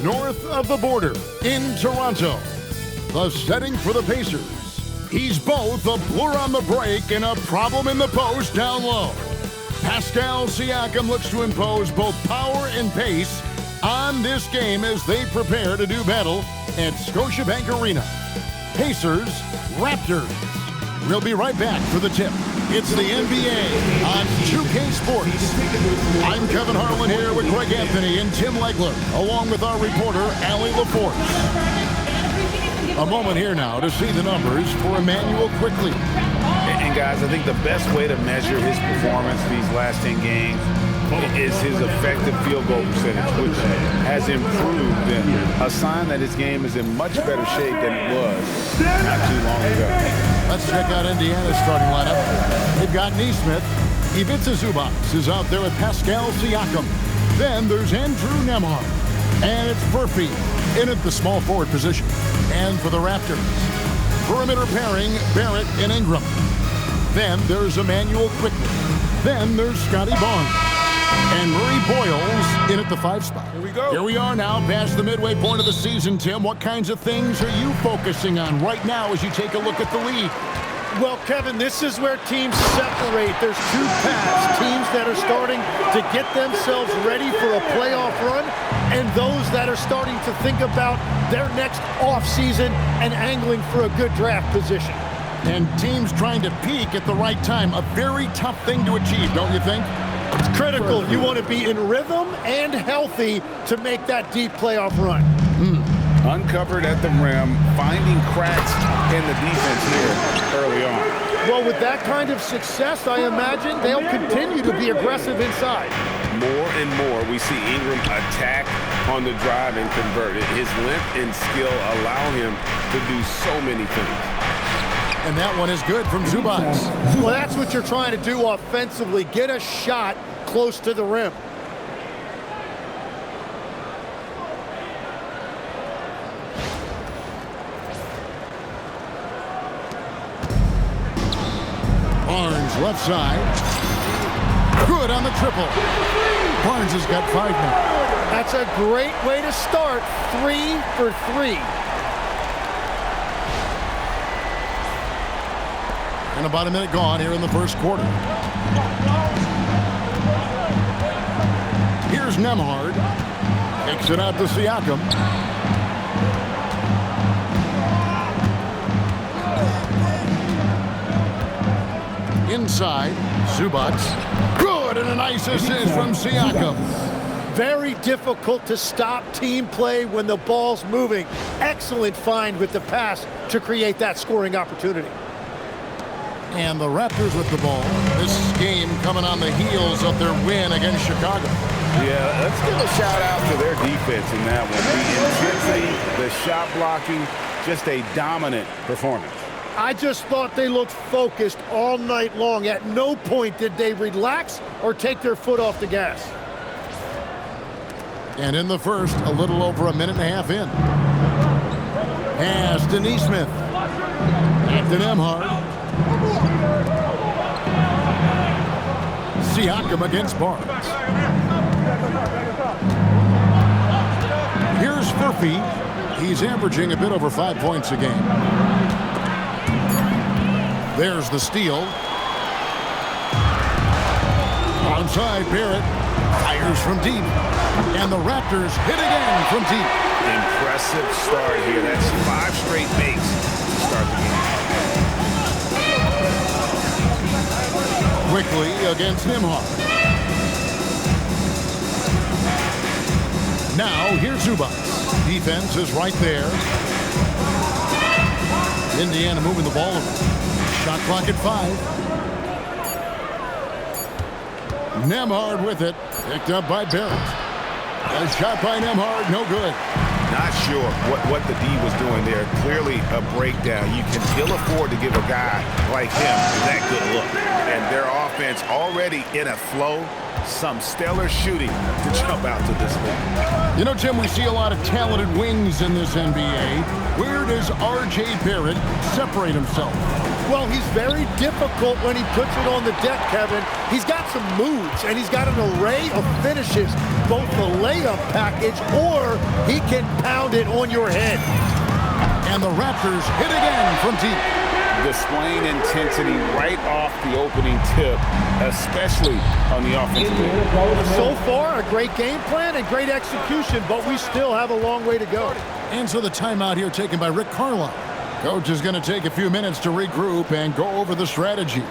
North of the border, in Toronto, the setting for the Pacers. He's both a blur on the break and a problem in the post down low. Pascal Siakam looks to impose both power and pace on this game as they prepare to do battle at Scotiabank Arena. Pacers, Raptors. We'll be right back for the tip. It's the NBA on 2K Sports. I'm Kevin Harlan here with Greg Anthony and Tim Legler, along with our reporter, Allie LaForce. A moment here now to see the numbers for Emmanuel quickly. And guys, I think the best way to measure his performance these last 10 games is his effective field goal percentage, which has improved, and a sign that his game is in much better shape than it was not too long ago. Let's check out Indiana's starting lineup. They've got Nesmith. Ivica Zubac is out there with Pascal Siakam. Then there's Andrew Nembhard. And it's Murphy in at the small forward position. And for the Raptors, perimeter pairing, Barrett and Ingram. Then there's Emmanuel quickly. Then there's Scottie Barnes. And Murray Boyles in at the 5 spot. Here we go. Here we are now past the midway point of the season, Tim. What kinds of things are you focusing on right now as you take a look at the league? Well, Kevin, this is where teams separate. There's two paths. Teams that are starting to get themselves ready for a playoff run, and those that are starting to think about their next offseason and angling for a good draft position. And teams trying to peak at the right time. A very tough thing to achieve, don't you think? It's critical. You want to be in rhythm and healthy to make that deep playoff run. Uncovered at the rim, finding cracks in the defense here early on. Well, with that kind of success, I imagine they'll continue to be aggressive inside. More and more, we see Ingram attack on the drive and convert it. His length and skill allow him to do so many things. And that one is good from Zubac. Well, that's what you're trying to do offensively. Get a shot close to the rim. Barnes left side. Good on the triple. Barnes has got 5 now. That's a great way to start. 3 for 3. And about a minute gone here in the first quarter. Here's Nembhard. Takes it out to Siakam. Inside, Zubac. Good, and a nice assist from Siakam. Very difficult to stop team play when the ball's moving. Excellent find with the pass to create that scoring opportunity. And the Raptors with the ball. This game coming on the heels of their win against Chicago. Yeah, let's give a shout out to their defense in that one. The intensity, the shot blocking, just a dominant performance. I just thought they looked focused all night long. At no point did they relax or take their foot off the gas. And in the first, a little over a minute and a half in. Pass to Nesmith. Back to Nembhard. Siakam against Barnes. Here's Murphy. He's averaging a bit over 5 points a game. There's the steal. Onside, Barrett fires from deep. And the Raptors hit again from deep. Impressive start here. That's 5 straight makes to start the game. Quickly against Nembhard. Now, here's Zubac. Defense is right there. Indiana moving the ball over. Shot clock at 5. Nembhard with it. Picked up by Barrett. A shot by Nembhard, no good. Not sure what the D was doing there. Clearly a breakdown. You can ill afford to give a guy like him that good look. And their offense already in a flow. Some stellar shooting to jump out to this league. You know, Tim, we see a lot of talented wings in this NBA. Where does R.J. Barrett separate himself? Well, he's very difficult when he puts it on the deck, Kevin. He's got some moves, and he's got an array of finishes, both the layup package, or he can pound it on your head. And the Raptors hit again from deep. Displaying intensity right off the opening tip, especially on the offensive end. So far, a great game plan and great execution, but we still have a long way to go. And so the timeout here taken by Rick Carlisle. Coach is going to take a few minutes to regroup and go over the strategy.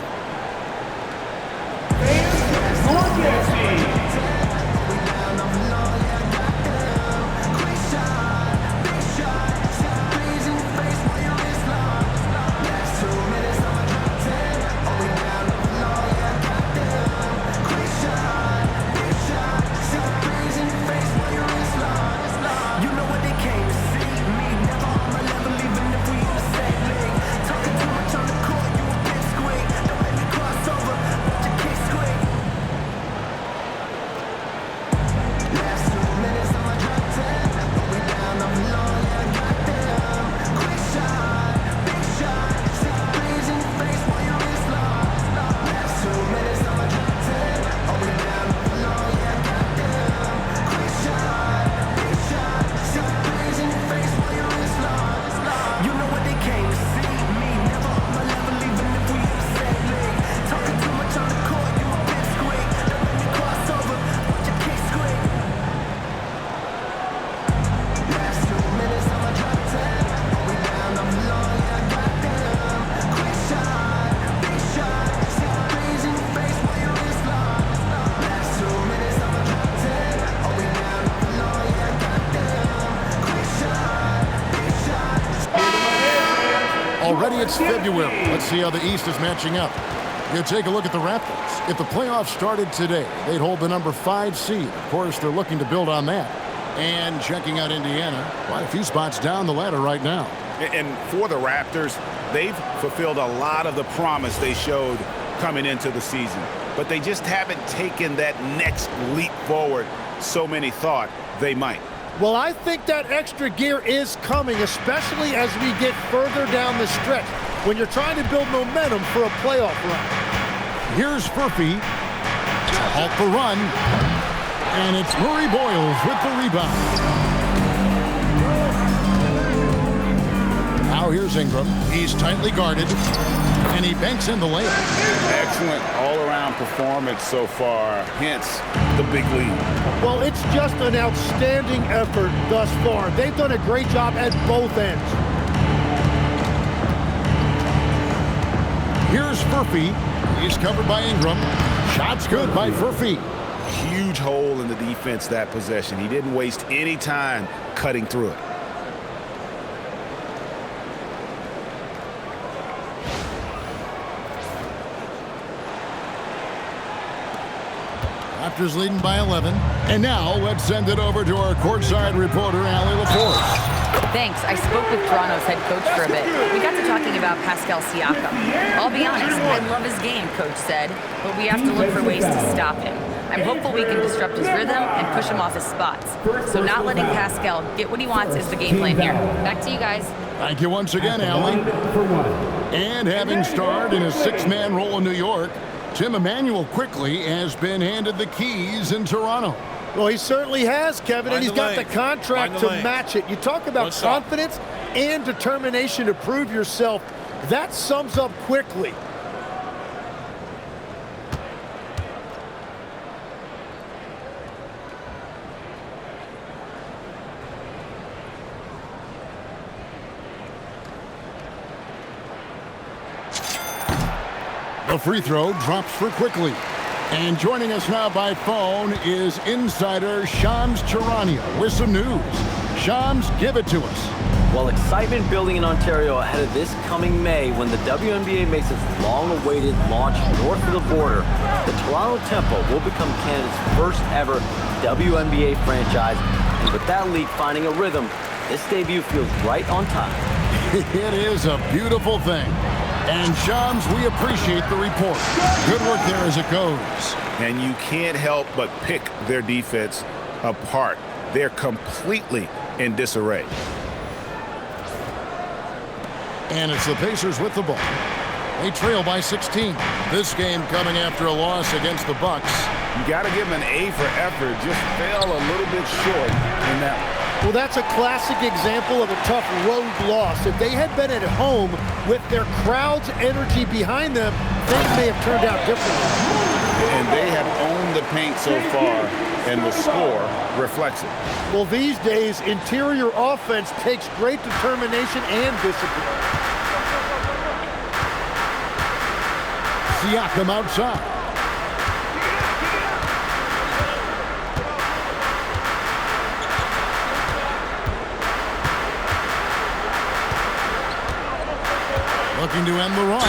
Already it's February. Let's see how the East is matching up. You take a look at the Raptors. If the playoffs started today, they'd hold the number 5 seed. Of course, they're looking to build on that. And checking out Indiana, quite a few spots down the ladder right now. And for the Raptors, they've fulfilled a lot of the promise they showed coming into the season. But they just haven't taken that next leap forward so many thought they might. Well, I think that extra gear is coming, especially as we get further down the stretch, when you're trying to build momentum for a playoff run. Here's Furphy to halt the run, and it's Murray Boyles with the rebound. Now here's Ingram. He's tightly guarded, and he banks in the layup. Excellent all-around performance so far, hence the big lead. Well, it's just an outstanding effort thus far. They've done a great job at both ends. Here's Furphy. He's covered by Ingram. Shot's good by Furphy. Huge hole in the defense that possession. He didn't waste any time cutting through it. Raptors leading by 11. And now let's send it over to our courtside reporter, Allie LaForce. Thanks. I spoke with Toronto's head coach for a bit. We got to talking about Pascal Siakam. I'll be honest, I love his game, coach said, but we have to look for ways to stop him. I'm hopeful we can disrupt his rhythm and push him off his spots. So not letting Pascal get what he wants is the game plan here. Back to you guys. Thank you once again, Allie. And having starred in a 6-man role in New York, Tim Emmanuel quickly has been handed the keys in Toronto. Well, he certainly has, Kevin, and he's got the contract to match it. You talk about confidence and determination to prove yourself. That sums up quickly. The free throw drops for quickly. And joining us now by phone is insider Shams Charania with some news. Shams, give it to us. Well, excitement building in Ontario ahead of this coming May when the WNBA makes its long-awaited launch north of the border. The Toronto Tempo will become Canada's first ever WNBA franchise. And with that league finding a rhythm, this debut feels right on time. It is a beautiful thing. And Shams, we appreciate the report. Good work there as it goes. And you can't help but pick their defense apart. They're completely in disarray. And it's the Pacers with the ball. They trail by 16. This game coming after a loss against the Bucks. You got to give them an A for effort. Just fell a little bit short in that one. Well, that's a classic example of a tough road loss. If they had been at home with their crowd's energy behind them, things may have turned out differently. And they have owned the paint so far, and the score reflects it. Well, these days, interior offense takes great determination and discipline. Siakam outside. Looking to end the run.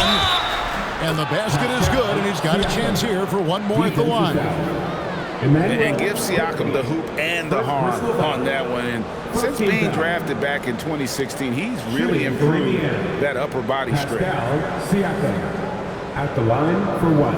And the basket is good, and he's got a chance here for one more at the line. And give Siakam the hoop and the harm on that one. And since being drafted back in 2016, he's really improved that upper body strength. Siakam at the line for one.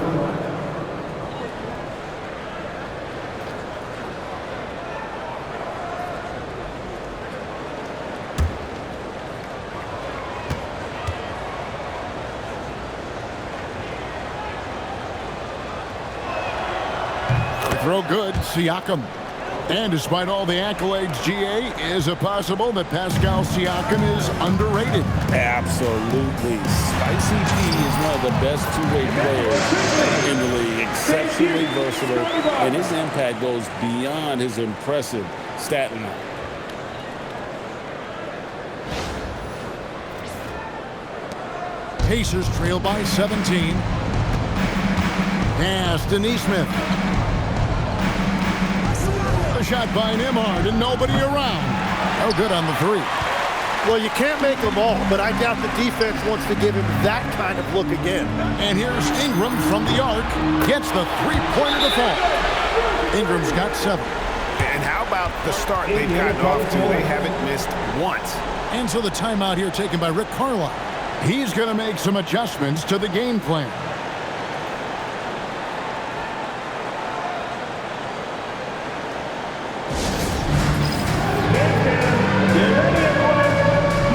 Throw good, Siakam. And despite all the accolades, GA, is it possible that Pascal Siakam is underrated? Absolutely. Spicy P is one of the best two-way players in the league. Exceptionally versatile, and his impact goes beyond his impressive stat line. Pacers trail by 17. Pass to Neesmith. A shot by Nembhard and nobody around. No good on the three. Well, you can't make them all, but I doubt the defense wants to give him that kind of look again. And here's Ingram from the arc. Gets the three-pointer to fall. Ingram's got 7. And how about the start they've gotten off to? They haven't missed once. And so the timeout here taken by Rick Carlisle. He's going to make some adjustments to the game plan.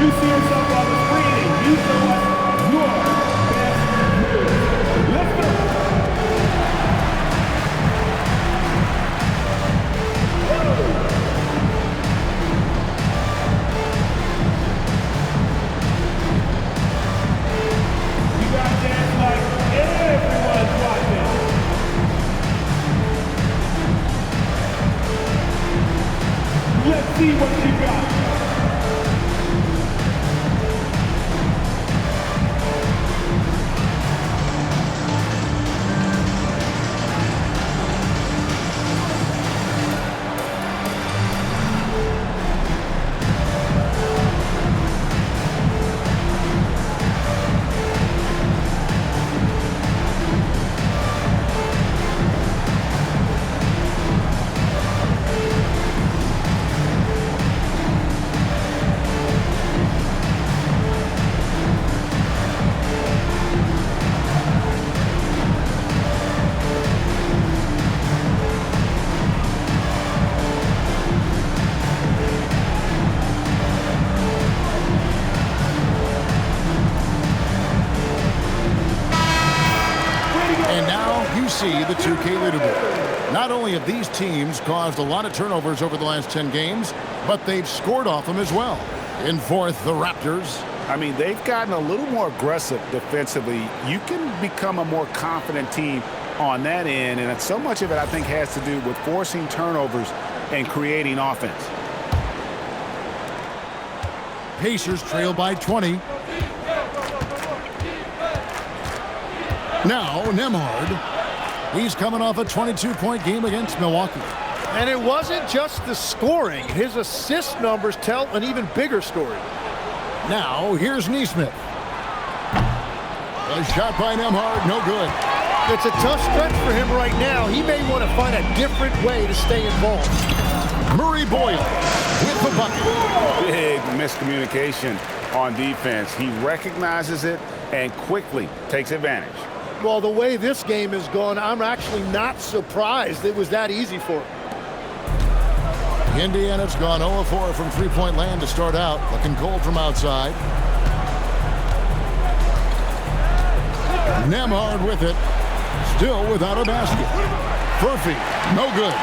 You see yourself on the screen and you select your best move. Let's go. You got to dance like everyone's watching. Let's see what you got. see the 2K leaderboard. Not only have these teams caused a lot of turnovers over the last 10 games, but they've scored off them as well. In fourth, the Raptors. I mean, they've gotten a little more aggressive defensively. You can become a more confident team on that end, and so much of it, I think, has to do with forcing turnovers and creating offense. Pacers trail by 20. Now, Nembhard. He's coming off a 22-point game against Milwaukee. And it wasn't just the scoring. His assist numbers tell an even bigger story. Now, here's Nesmith. A shot by Nembhard, no good. It's a tough stretch for him right now. He may want to find a different way to stay involved. Murray Boyle with the bucket. Big miscommunication on defense. He recognizes it and quickly takes advantage. Well, the way this game has gone, I'm actually not surprised it was that easy for him. Indiana's gone 0-4 from three-point land to start out. Looking cold from outside. Nembhard with it. Still without a basket. Furphy, no good.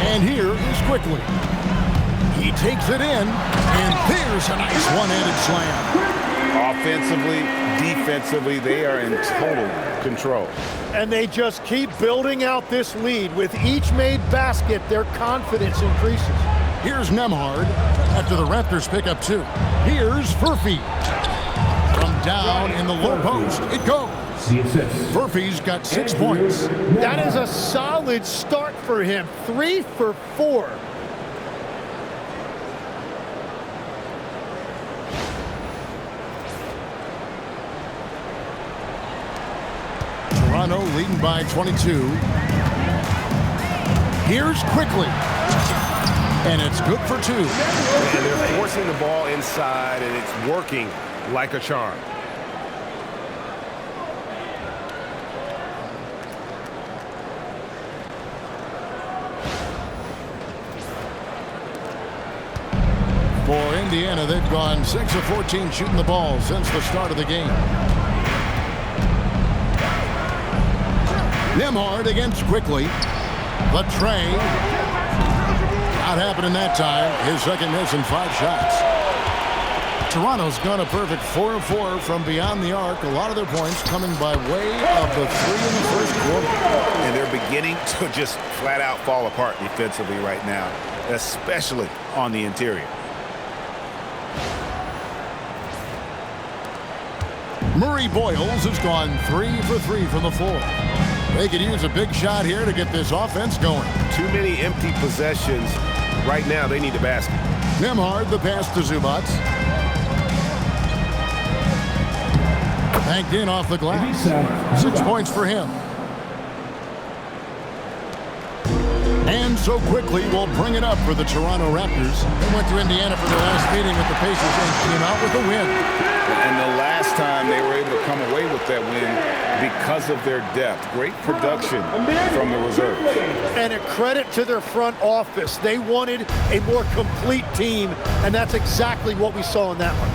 And here is Quickly. He takes it in, and there's a nice one-handed slam. Offensively, defensively, they are in total control. And they just keep building out this lead. With each made basket, their confidence increases. Here's Nembhard after the Raptors pick up 2. Here's Furphy. From down in the low post, it goes. Furphy's got 6 points. That is a solid start for him. 3 for 4. Toronto leading by 22. Here's Quickly. And it's good for 2. And they're forcing the ball inside, and it's working like a charm. For Indiana, they've gone 6 of 14 shooting the ball since the start of the game. Nembhard against Quickly. The tray. Not happening that time. His second miss in 5 shots. Toronto's gone a perfect 4 of 4 from beyond the arc. A lot of their points coming by way of the 3 in the first quarter. And they're beginning to just flat out fall apart defensively right now, especially on the interior. Murray Boyles has gone 3 for 3 from the floor. They could use a big shot here to get this offense going. Too many empty possessions. Right now, they need a basket. Nembhard, the pass to Zubac. Banked in off the glass. 6 points for him. And so Quickly will bring it up for the Toronto Raptors. They went to Indiana for their last meeting with the Pacers and came out with a win. And the last time they were able to come away with that win because of their depth. Great production from the reserves. And a credit to their front office. They wanted a more complete team, and that's exactly what we saw in that one.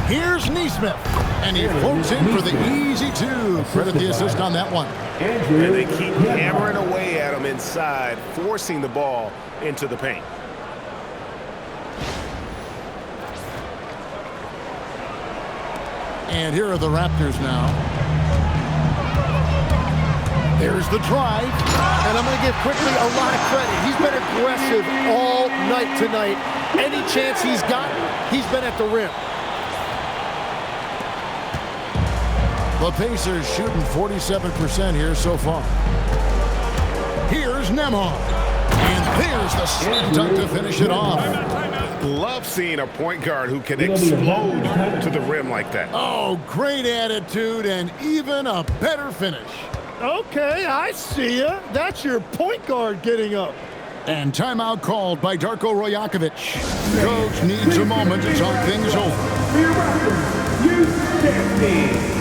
Here's Nesmith, and he floats in for the easy 2. Credit the assist on that one. And they keep hammering away at them inside, forcing the ball into the paint. And here are the Raptors now. There's the drive. And I'm going to give Quickly a lot of credit. He's been aggressive all night tonight. Any chance he's gotten, he's been at the rim. The Pacers shooting 47% here so far. Here's Nembhard. And there's the slam dunk to finish it off. Love seeing a point guard who can explode to the rim like that. Oh, great attitude and even a better finish. Okay, I see ya. That's your point guard getting up. And timeout called by Darko Rajakovic. Coach needs a moment to talk things over. You step in.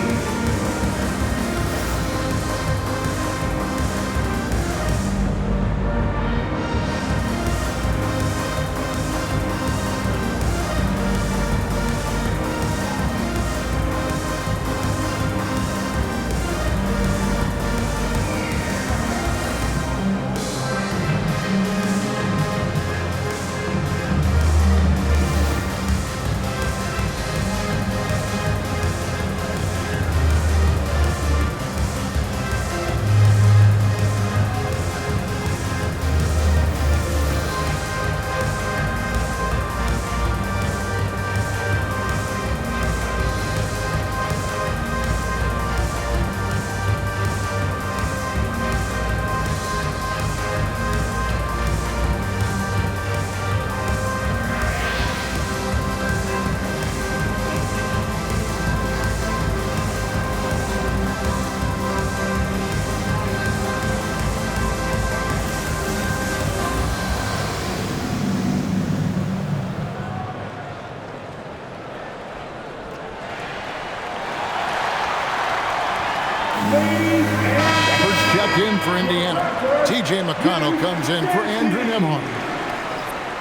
Indiana. T.J. McConnell comes in for Andrew Nembhard.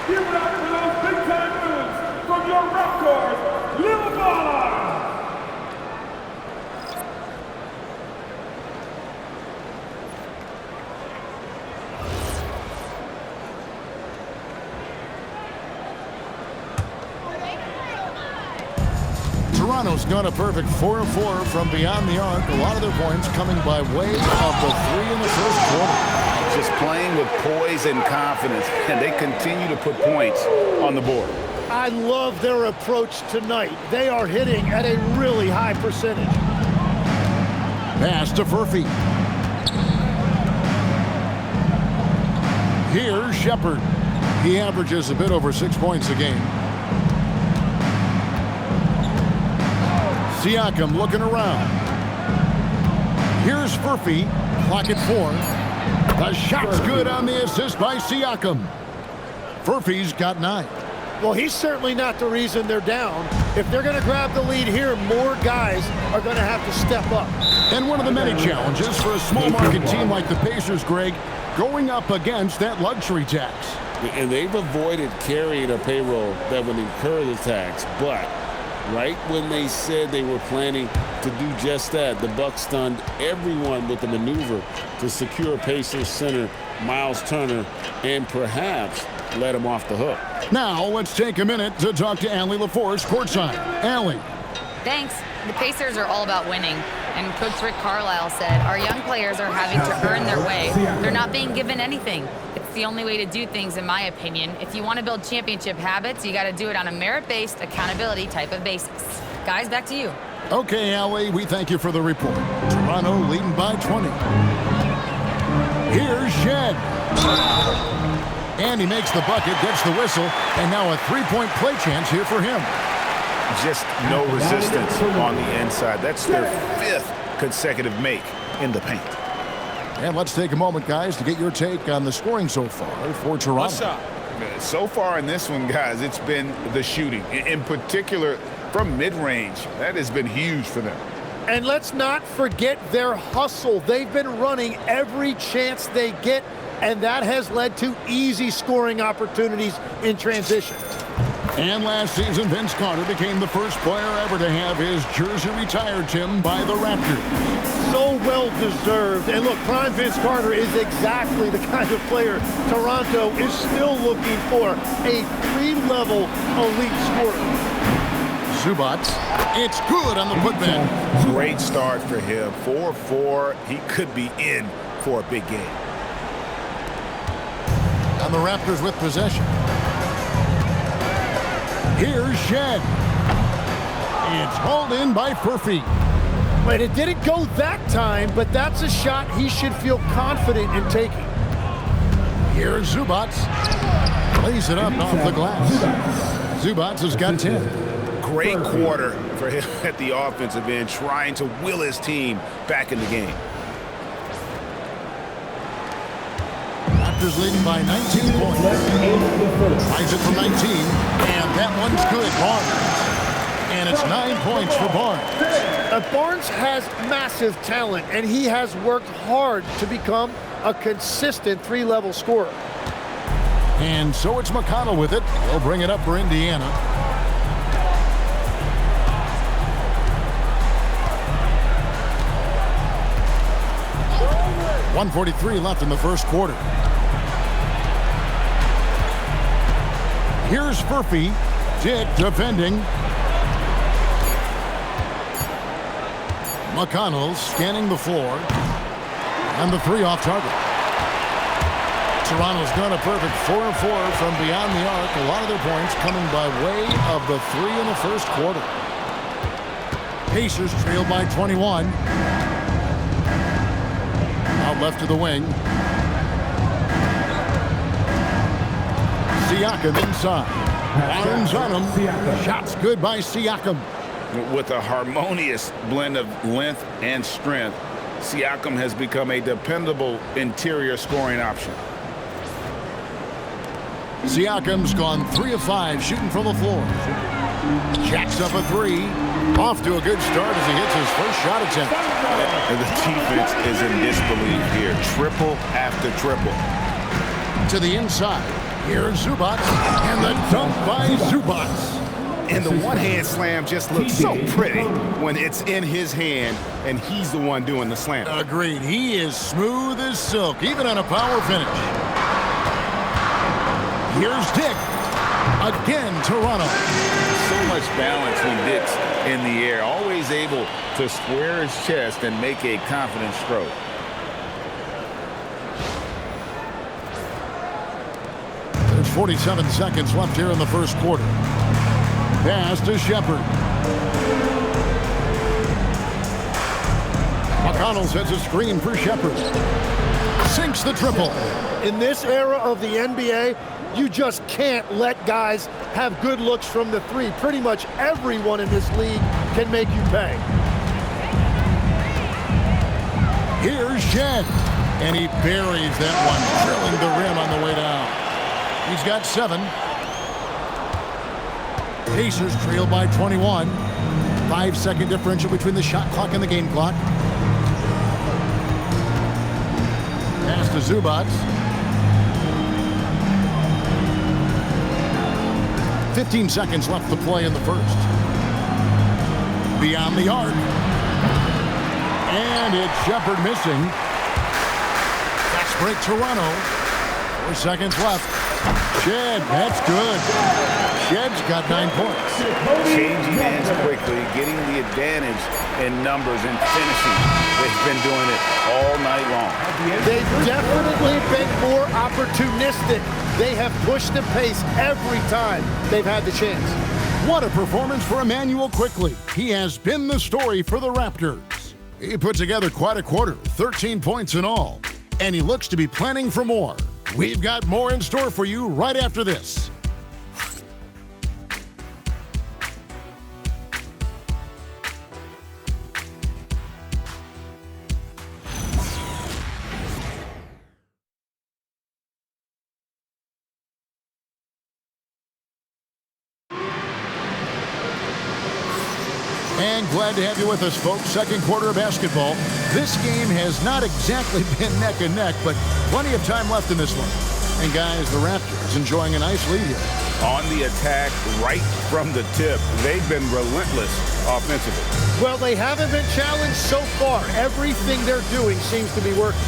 Give it up for those big-time moves from your Raptors, Little Ballers! Toronto's got a perfect 4 of 4 from beyond the arc. A lot of their points coming by way of the 3 in the first quarter. Just playing with poise and confidence, and they continue to put points on the board. I love their approach tonight. They are hitting at a really high percentage. Pass to Furphy. Here's Shepard. He averages a bit over 6 points a game. Siakam looking around. Here's Furphy. Clock at 4. The shot's good on the assist by Siakam. Furphy's got 9. Well, he's certainly not the reason they're down. If they're going to grab the lead here, more guys are going to have to step up. And one of the many challenges for a small market team like the Pacers, Greg, going up against that luxury tax. And they've avoided carrying a payroll that would incur the tax, but right when they said they were planning to do just that, the Bucks stunned everyone with the maneuver to secure Pacers center Miles Turner and perhaps let him off the hook. Now let's take a minute to talk to Allie LaForce courtside. Allie. Thanks. The Pacers are all about winning. And Coach Rick Carlisle said, our young players are having to earn their way. They're not being given anything. It's the only way to do things, in my opinion. If you want to build championship habits, you got to do it on a merit-based, accountability type of basis. Guys, back to you. Okay, Allie, we thank you for the report. Toronto leading by 20. Here's Shed. And he makes the bucket, gets the whistle, and now a three-point play chance here for him. Just no resistance on the inside. That's their 5th consecutive make in the paint. And let's take a moment, guys, to get your take on the scoring so far for Toronto. So far in this one, guys, it's been the shooting. In particular, from mid-range. That has been huge for them. And let's not forget their hustle. They've been running every chance they get, and that has led to easy scoring opportunities in transition. And last season, Vince Carter became the first player ever to have his jersey retired, Tim, by the Raptors. So well-deserved. And look, prime Vince Carter is exactly the kind of player Toronto is still looking for, a 3-level elite scorer. Zubac, it's good on the putback. Great start for him. 4-4. He could be in for a big game. And the Raptors with possession. Here's Shed. It's hauled in by Furphy. But it didn't go that time, but that's a shot he should feel confident in taking. Here's Zubac. Lays it up off the glass. Zubac has got 10. Great quarter for him at the offensive end, trying to will his team back in the game. Raptors leading by 19 points. Ties it from 19, and that one's good. Barnes. And it's 9 points for Barnes. Barnes has massive talent, and he has worked hard to become a consistent 3-level scorer. And so it's McConnell with it. He'll bring it up for Indiana. .143 left in the first quarter. Here's Furphy. Dick defending. McConnell scanning the floor. And the 3 off target. Toronto's got a perfect 4 of 4 from beyond the arc. A lot of their points coming by way of the 3 in the first quarter. Pacers trail by 21. Out left to the wing. Siakam inside. Barnes on him. Shots good by Siakam. With a harmonious blend of length and strength, Siakam has become a dependable interior scoring option. Siakam's gone 3 of 5 shooting from the floor. Jacks up a 3. Off to a good start as he hits his first shot attempt. And the defense is in disbelief here. Triple after triple. To the inside. Here's Zubac. And the dunk by Zubac. And the one-hand slam just looks so pretty when it's in his hand and he's the one doing the slam. Agreed. He is smooth as silk, even on a power finish. Here's Dick. Again, Toronto. So much balance when Dick's in the air. Always able to square his chest and make a confident stroke. There's 47 seconds left here in the first quarter. Pass to Shepard. McConnell sets a screen for Shepard. Sinks the triple. In this era of the NBA, you just can't let guys have good looks from the three. Pretty much everyone in this league can make you pay. Here's Shed. And he buries that one, drilling the rim on the way down. He's got 7. Pacers trail by 21. 5-second differential between the shot clock and the game clock. Pass to Zubac. 15 seconds left to play in the first. Beyond the arc. And it's Shepard missing. Fast break Toronto. 4 seconds left. Shed, that's good. Shed's got 9 points. Changing hands quickly, getting the advantage in numbers and finishing. They've been doing it all night long. They've definitely been more opportunistic. They have pushed the pace every time they've had the chance. What a performance for Emmanuel Quickley. He has been the story for the Raptors. He put together quite a quarter, 13 points in all. And he looks to be planning for more. We've got more in store for you right after this. And glad to have you with us, folks. Second quarter of basketball. This game has not exactly been neck and neck, but plenty of time left in this one. And guys, the Raptors enjoying a nice lead here. On the attack right from the tip. They've been relentless offensively. Well, they haven't been challenged so far. Everything they're doing seems to be working.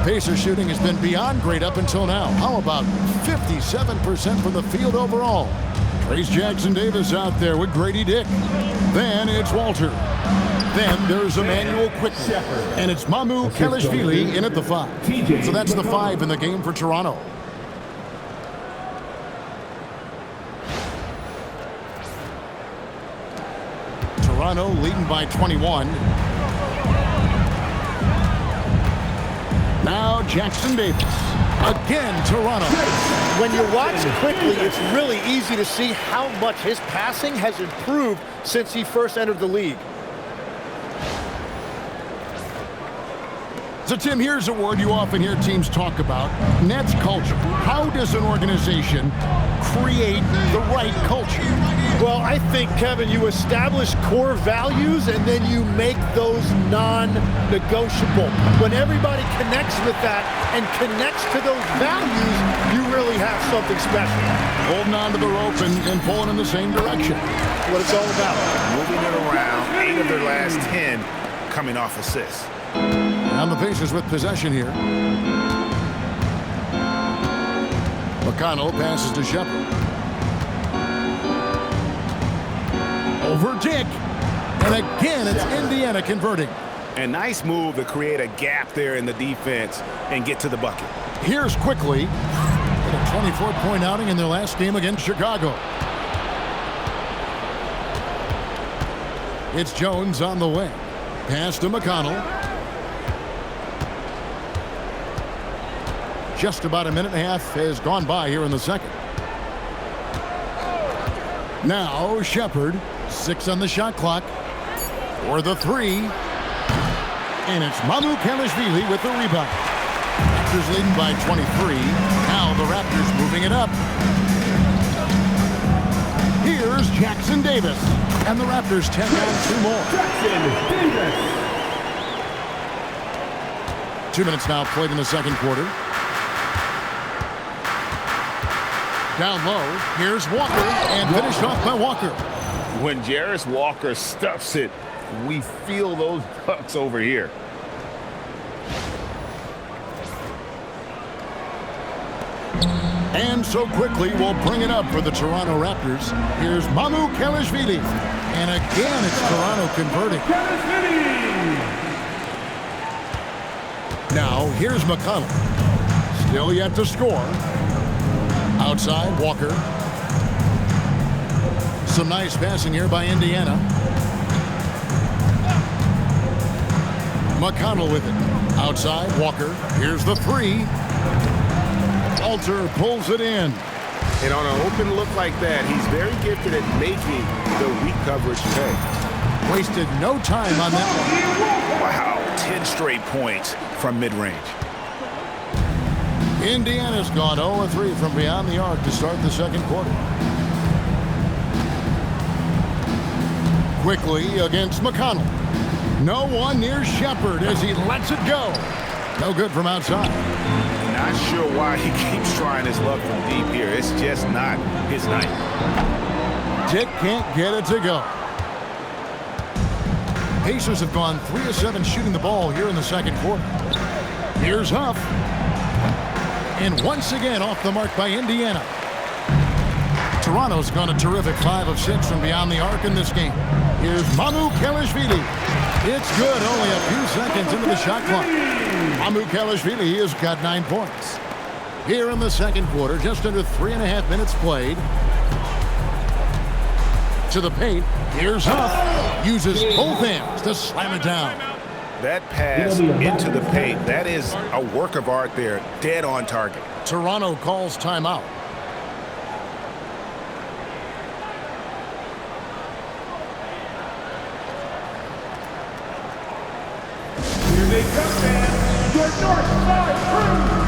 Pacer shooting has been beyond great up until now. How about 57% from the field overall? Trace Jackson-Davis out there with Grady Dick. Then it's Walter. Then there's Emmanuel Quickley. And it's Mamu Kelishvili in at the 5. So that's the 5 in the game for Toronto. Toronto leading by 21. Now Jackson-Davis. Again, Toronto. When you watch Quickley, it's really easy to see how much his passing has improved since he first entered the league. So, Tim, here's a word you often hear teams talk about. And that's culture. How does an organization create the right culture? Well, I think, Kevin, you establish core values and then you make those non-negotiable. When everybody connects with that and connects to those values, you really have something special. Holding on to the rope and pulling in the same direction. What it's all about. Moving it around, 8 of their last 10 coming off assists. And the Pacers with possession here. McConnell passes to Shepard. Over Dick. And again, it's Indiana converting. A nice move to create a gap there in the defense and get to the bucket. Here's Quickley. A 24-point outing in their last game against Chicago. It's Jones on the way. Pass to McConnell. Just about a minute and a half has gone by here in the second. Now Shepard, 6 on the shot clock for the 3. And it's Mamu Kelishvili with the rebound. Raptors leading by 23. Now the Raptors moving it up. Here's Jackson Davis. And the Raptors 10 down 2 more. Jackson Davis. 2 minutes now played in the second quarter. Down low, here's Walker, and finished off by Walker. When Jarris Walker stuffs it, we feel those Bucks over here. And so quickly, we'll bring it up for the Toronto Raptors. Here's Mamu Kelishvili. And again, it's Toronto converting. Now, here's McConnell. Still yet to score. Outside, Walker. Some nice passing here by Indiana. McConnell with it. Outside, Walker. Here's the three. Alter pulls it in. And on an open look like that, he's very gifted at making the weak coverage pay. Wasted no time on that one. Wow, 10 straight points from mid-range. Indiana's gone 0-3 from beyond the arc to start the second quarter. Quickly against McConnell. No one near Shepard as he lets it go. No good from outside. Not sure why he keeps trying his luck from deep here. It's just not his night. Dick can't get it to go. Pacers have gone 3 of 7 shooting the ball here in the second quarter. Here's Huff. And once again off the mark by Indiana. Toronto's gone a terrific 5 of 6 from beyond the arc in this game. Here's Mamu Kelishvili. It's good, only a few seconds into the shot clock. Mamu Kelishvili has got 9 points. Here in the second quarter, just under 3.5 minutes played. To the paint, here's Huff. Uses both hands to slam it down. That pass into the paint, that is a work of art there, dead on target. Toronto calls timeout. Here they come, man. Your North Side Crew.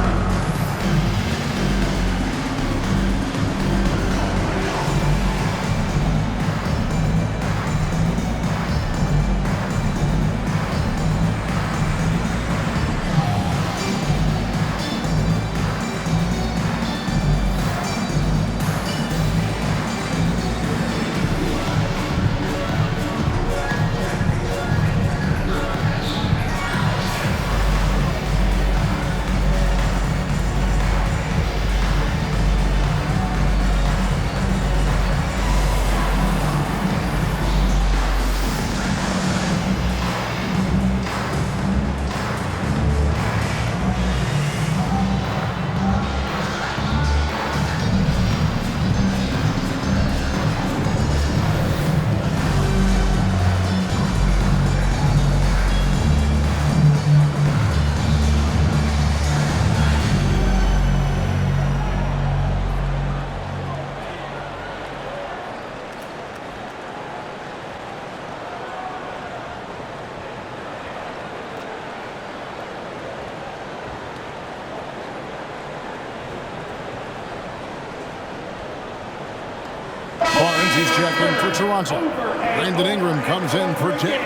He's checking for Toronto. Brandon Ingram comes in for Dick.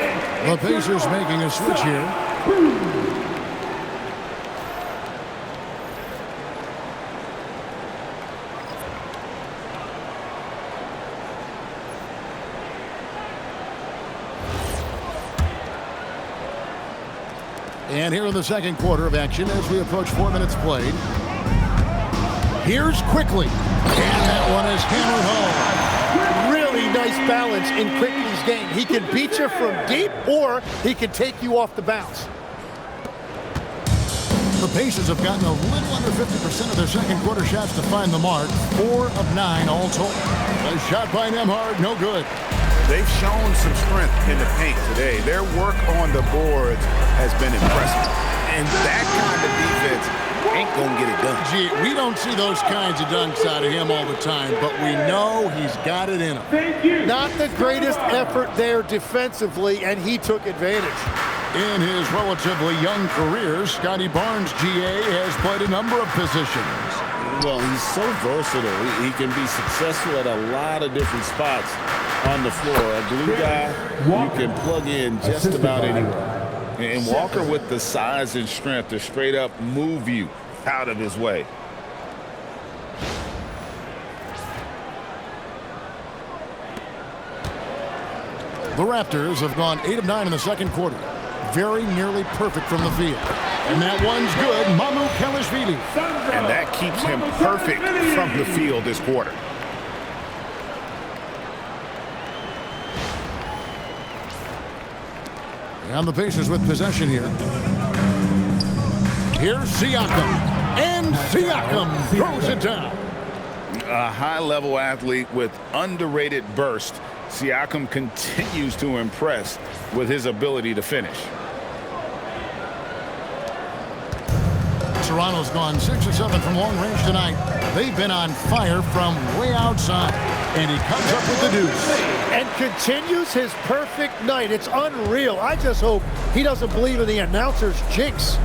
The Pacers making a switch here. And here in the second quarter of action as we approach 4 minutes played. Here's Quickly. And that one is hammered home. Really nice balance in Quickly's game. He can beat you from deep, or he can take you off the bounce. The Pacers have gotten a little under 50% of their second quarter shots to find the mark. 4 of 9 all told. A shot by Nembhard, no good. They've shown some strength in the paint today. Their work on the boards has been impressive. And that kind of defense ain't gonna get it done. Gee, we don't see those kinds of dunks out of him all the time, but we know he's got it in him. Thank you. Not the greatest effort there defensively, and he took advantage. In his relatively young career, Scottie Barnes, GA, has played a number of positions. Well, he's so versatile. He can be successful at a lot of different spots on the floor. A glue guy you can plug in just about anywhere. And Walker with the size and strength to straight up move you out of his way. The Raptors have gone 8 of 9 in the second quarter. Very nearly perfect from the field. And that one's good. Mamu Kelishvili. And that keeps him perfect from the field this quarter. And the Pacers with possession here. Here's Siakam. And Siakam throws it down. A high-level athlete with underrated burst. Siakam continues to impress with his ability to finish. Toronto's gone 6 of 7 from long range tonight. They've been on fire from way outside. And he comes up with the deuce. And continues his perfect night. It's unreal. I just hope he doesn't believe in the announcer's jinx.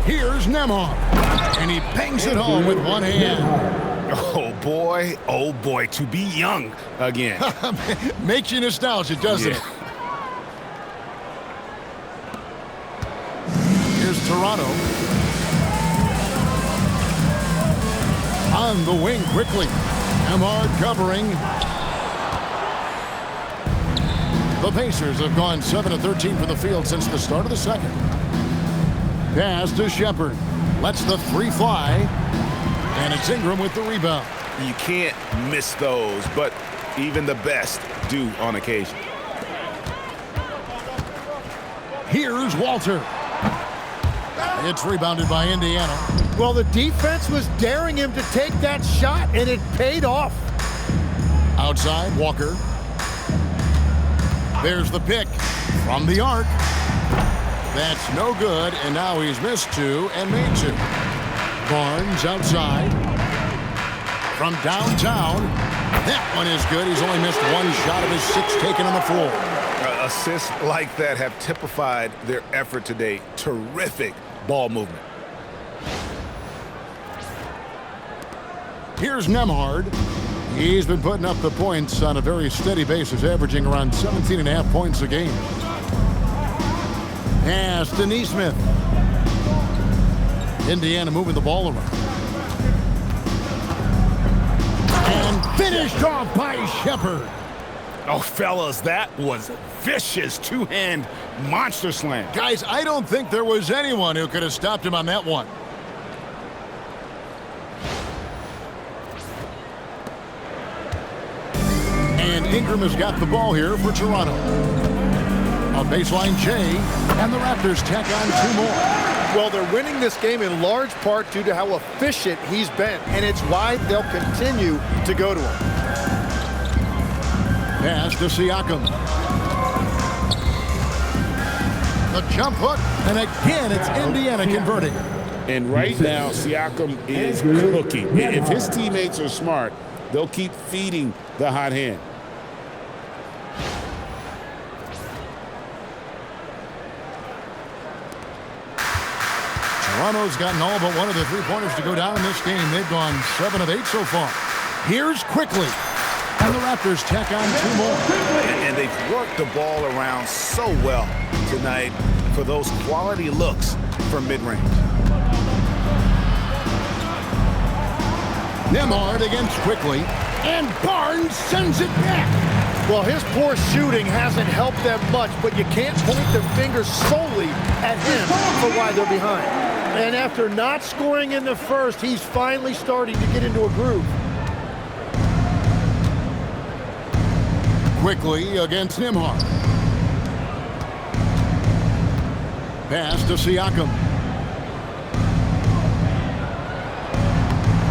Here's Nembhard. And he bangs it home with one hand. Oh boy, to be young again. Makes you nostalgic, doesn't it? Here's Toronto. On the wing quickly. Nembhard covering. The Pacers have gone 7 of 13 from the field since the start of the second. Pass to Shepherd. Lets the three fly. And it's Ingram with the rebound. You can't miss those, but even the best do on occasion. Here's Walter. It's rebounded by Indiana. Well, the defense was daring him to take that shot, and it paid off. Outside, Walker. There's the pick from the arc. That's no good, and now he's missed 2 and made 2. Barnes outside. From downtown. That one is good. He's only missed 1 shot of his 6 taken on the floor. Assists like that have typified their effort today. Terrific ball movement. Here's Nembhard. He's been putting up the points on a very steady basis, averaging around 17.5 points a game. Pass to Nesmith. Indiana moving the ball around. And finished off by Shepherd. Oh, fellas, that was a vicious two-hand monster slam. Guys, I don't think there was anyone who could have stopped him on that one. And Ingram has got the ball here for Toronto. A baseline J, and the Raptors tack on 2 more. Well, they're winning this game in large part due to how efficient he's been, and it's why they'll continue to go to him. Pass to Siakam. The jump hook, and again, it's Indiana converting. And right now, Siakam is cooking. If his teammates are smart, they'll keep feeding the hot hand. Toronto's gotten all but one of the 3-pointers to go down in this game. They've gone 7 of 8 so far. Here's quickly. And the Raptors tack on 2 more. And they've worked the ball around so well tonight for those quality looks from mid-range. Nembhard against quickly. And Barnes sends it back. Well, his poor shooting hasn't helped them much, but you can't point their fingers solely at him for why they're behind. And after not scoring in the first, he's finally starting to get into a groove. Quickly against Nembhard. Pass to Siakam.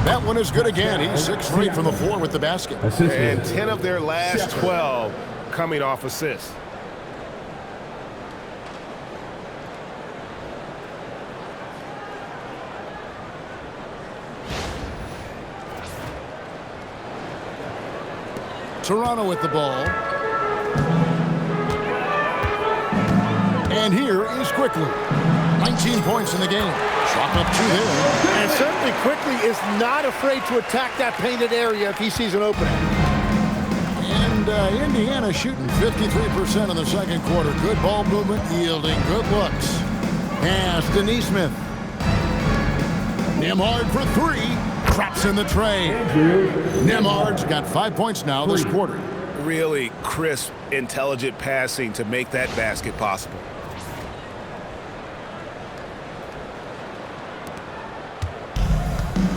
That one is good again. He's 6 for 8 from the floor with the basket. And 10 of their last 12 coming off assists. Toronto with the ball. And here is quickly. 19 points in the game. Chalk up 2 there. And certainly quickly is not afraid to attack that painted area if he sees an opening. And Indiana shooting 53% in the second quarter. Good ball movement, yielding good looks. Pass to Neesmith. Nembhard for 3. Drops in the tray. Nembhard's got 5 points now this quarter. Really crisp, intelligent passing to make that basket possible.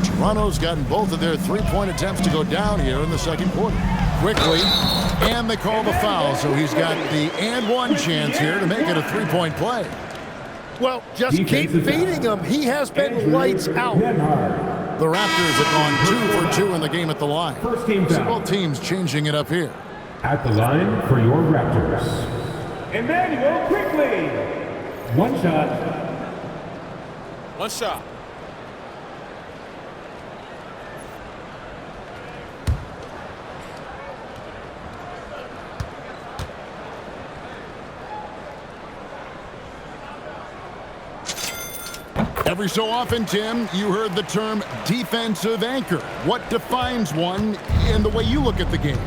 Toronto's gotten both of their three-point attempts to go down here in the second quarter. Quickly, and they call the foul, so he's got the and one chance here to make it a three-point play. Well, just keep feeding him. He has been lights out. The Raptors have gone 2 for 2 in the game at the line. First team So foul. both teams changing it up here. At the line for your Raptors. Emmanuel quickly. One shot. One shot. Every so often, Tim, you heard the term defensive anchor. What defines one in the way you look at the game?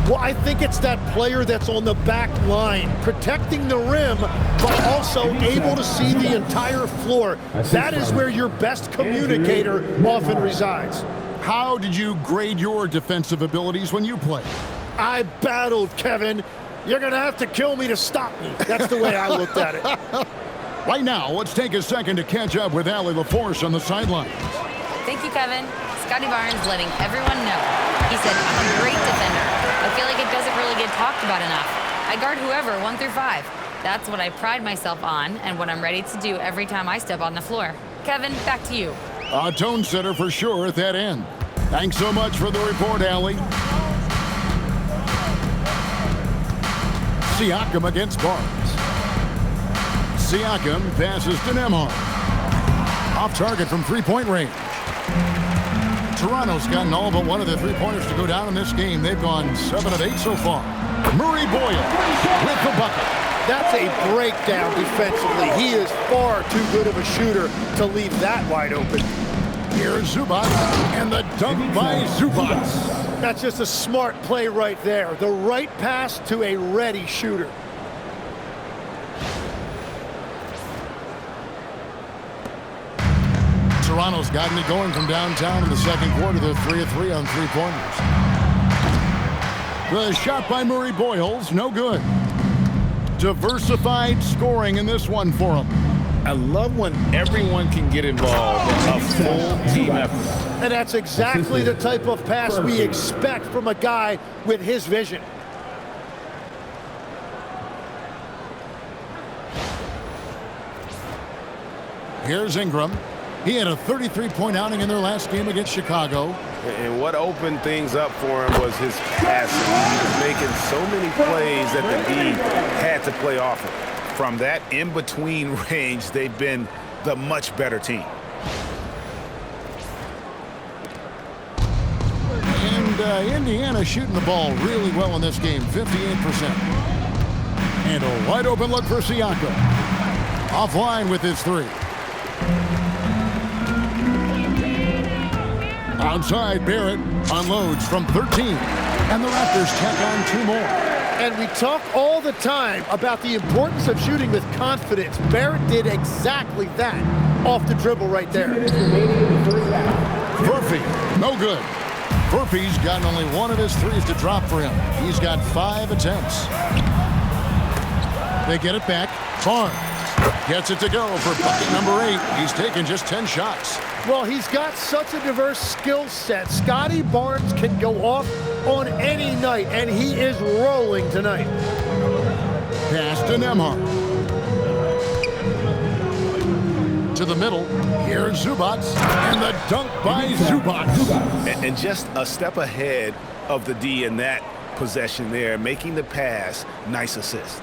Well, I think it's that player that's on the back line, protecting the rim, but also able to see the entire floor. That is where your best communicator often resides. How did you grade your defensive abilities when you played? I battled, Kevin. You're going to have to kill me to stop me. That's the way I looked at it. Right now, let's take a second to catch up with Allie LaForce on the sidelines. Thank you, Kevin. Scottie Barnes letting everyone know. He said, I'm a great defender. I feel like it doesn't really get talked about enough. I guard whoever, 1 through 5. That's what I pride myself on and what I'm ready to do every time I step on the floor. Kevin, back to you. A tone setter for sure at that end. Thanks so much for the report, Allie. Siakam against Barnes. Siakam passes to Nembhard. Off target from three-point range. Toronto's gotten all but one of their three-pointers to go down in this game. They've gone 7 of 8 so far. Murray Boyle with the bucket. That's a breakdown defensively. He is far too good of a shooter to leave that wide open. Here's Zubac, and the dunk by Zubac. That's just a smart play right there. The right pass to a ready shooter. Toronto's gotten it going from downtown in the second quarter. They're 3 of 3 on three-pointers. The shot by Murray Boyles, no good. Diversified scoring in this one for him. I love when everyone can get involved in a full team effort. And that's exactly the type of pass we expect from a guy with his vision. Here's Ingram. He had a 33-point outing in their last game against Chicago. And what opened things up for him was his passing. He was making so many plays that the D had to play off of. From that in-between range, they've been the much better team. And Indiana shooting the ball really well in this game, 58%. And a wide open look for Siakam. Offline with his 3. Outside, Barrett unloads from 13. And the Raptors tack on 2 more. And we talk all the time about the importance of shooting with confidence. Barrett did exactly that off the dribble right there. Murphy, no good. Murphy's gotten only 1 of his 3s to drop for him. He's got 5 attempts. They get it back. Barnes gets it to go for bucket number 8. He's taken just 10 shots. Well, he's got such a diverse skill set. Scottie Barnes can go off on any night, and he is rolling tonight. Pass to Nembhard. To the middle. Here's Zubac, and the dunk by Zubac. And just a step ahead of the D in that possession there, making the pass. Nice assist.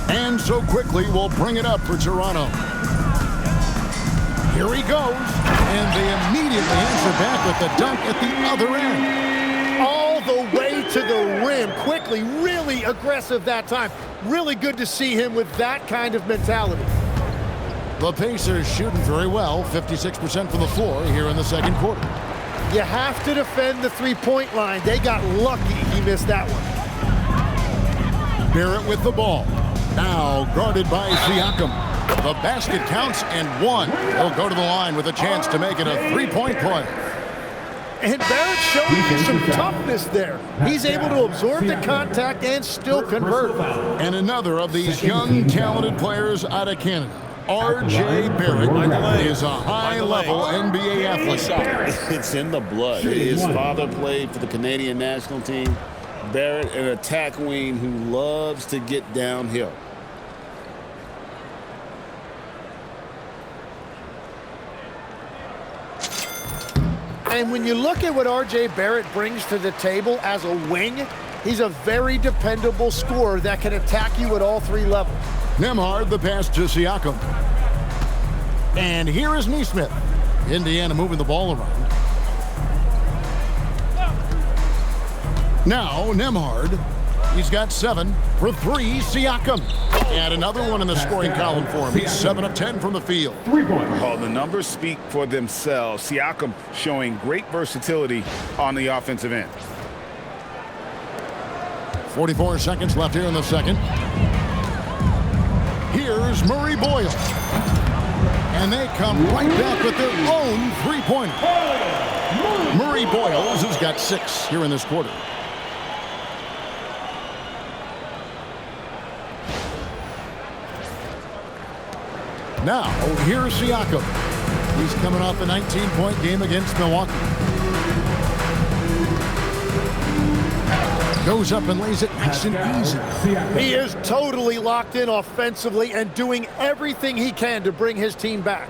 And so quickly, we'll bring it up for Toronto. Here he goes, and they immediately answer back with the dunk at the other end. All the way to the rim quickly. Really aggressive that time. Really good to see him with that kind of mentality. The Pacers shooting very well, 56% from the floor here in the second quarter. You have to defend the three-point line. They got lucky he missed that one. Barrett with the ball. Now guarded by Siakam. The basket counts and one. He'll go to the line with a chance to make it a three-point play. And Barrett showing some toughness there. He's able to absorb the contact and still convert. And another of these young, talented players out of Canada. R.J. Barrett is a high-level NBA athlete. It's in the blood. His father played for the Canadian national team. Barrett, an attack wing who loves to get downhill. And when you look at what R.J. Barrett brings to the table as a wing, he's a very dependable scorer that can attack you at all three levels. Nembhard, the pass to Siakam. And here is Nesmith. Indiana moving the ball around. Now, Nembhard. He's got 7 for 3. Siakam. And another one in the scoring column for him. He's 7 of 10 from the field. Oh, the numbers speak for themselves. Siakam showing great versatility on the offensive end. 44 seconds left here in the second. Here's Murray Boyle. And they come right back with their own three-pointer. Murray Boyles has got 6 here in this quarter. Now, here's Siakam. He's coming off a 19-point game against Milwaukee. Goes up and lays it nice and easy. He is totally locked in offensively and doing everything he can to bring his team back.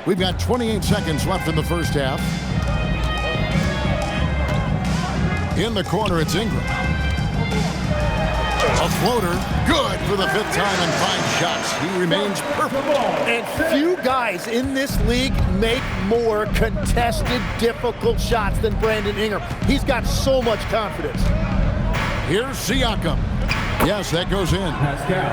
We've got 28 seconds left in the first half. In the corner, it's Ingram. A floater, good for the 5th time in 5 shots. He remains perfect. And few guys in this league make more contested, difficult shots than Brandon Ingram. He's got so much confidence. Here's Siakam. Yes, that goes in.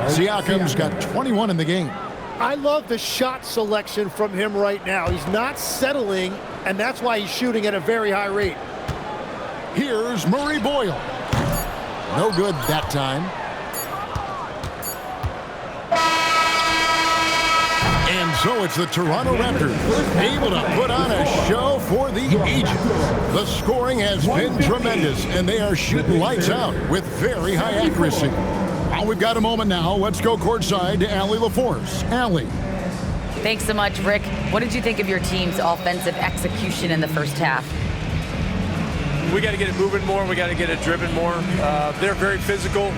Siakam's got 21 in the game. I love the shot selection from him right now. He's not settling, and that's why he's shooting at a very high rate. Here's Murray Boyle. No good that time. And so it's the Toronto Raptors able to put on a show for the ages. The scoring has been tremendous, and they are shooting lights out with very high accuracy. Well, we've got a moment now. Let's go courtside to Allie LaForce. Allie. Thanks so much, Rick. What did you think of your team's offensive execution in the first half? We got to get it moving more. We got to get it driven more. They're very physical.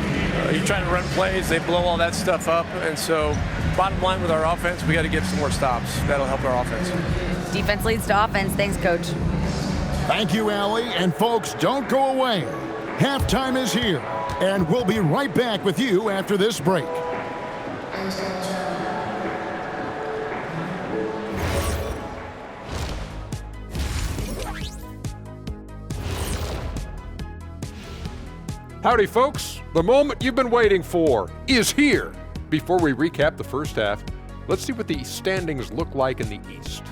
You're trying to run plays. They blow all that stuff up. And so bottom line with our offense, we got to get some more stops. That'll help our offense. Defense leads to offense. Thanks, Coach. Thank you, Allie. And folks, don't go away. Halftime is here. And we'll be right back with you after this break. Howdy, folks. The moment you've been waiting for is here. Before we recap the first half, let's see what the standings look like in the East.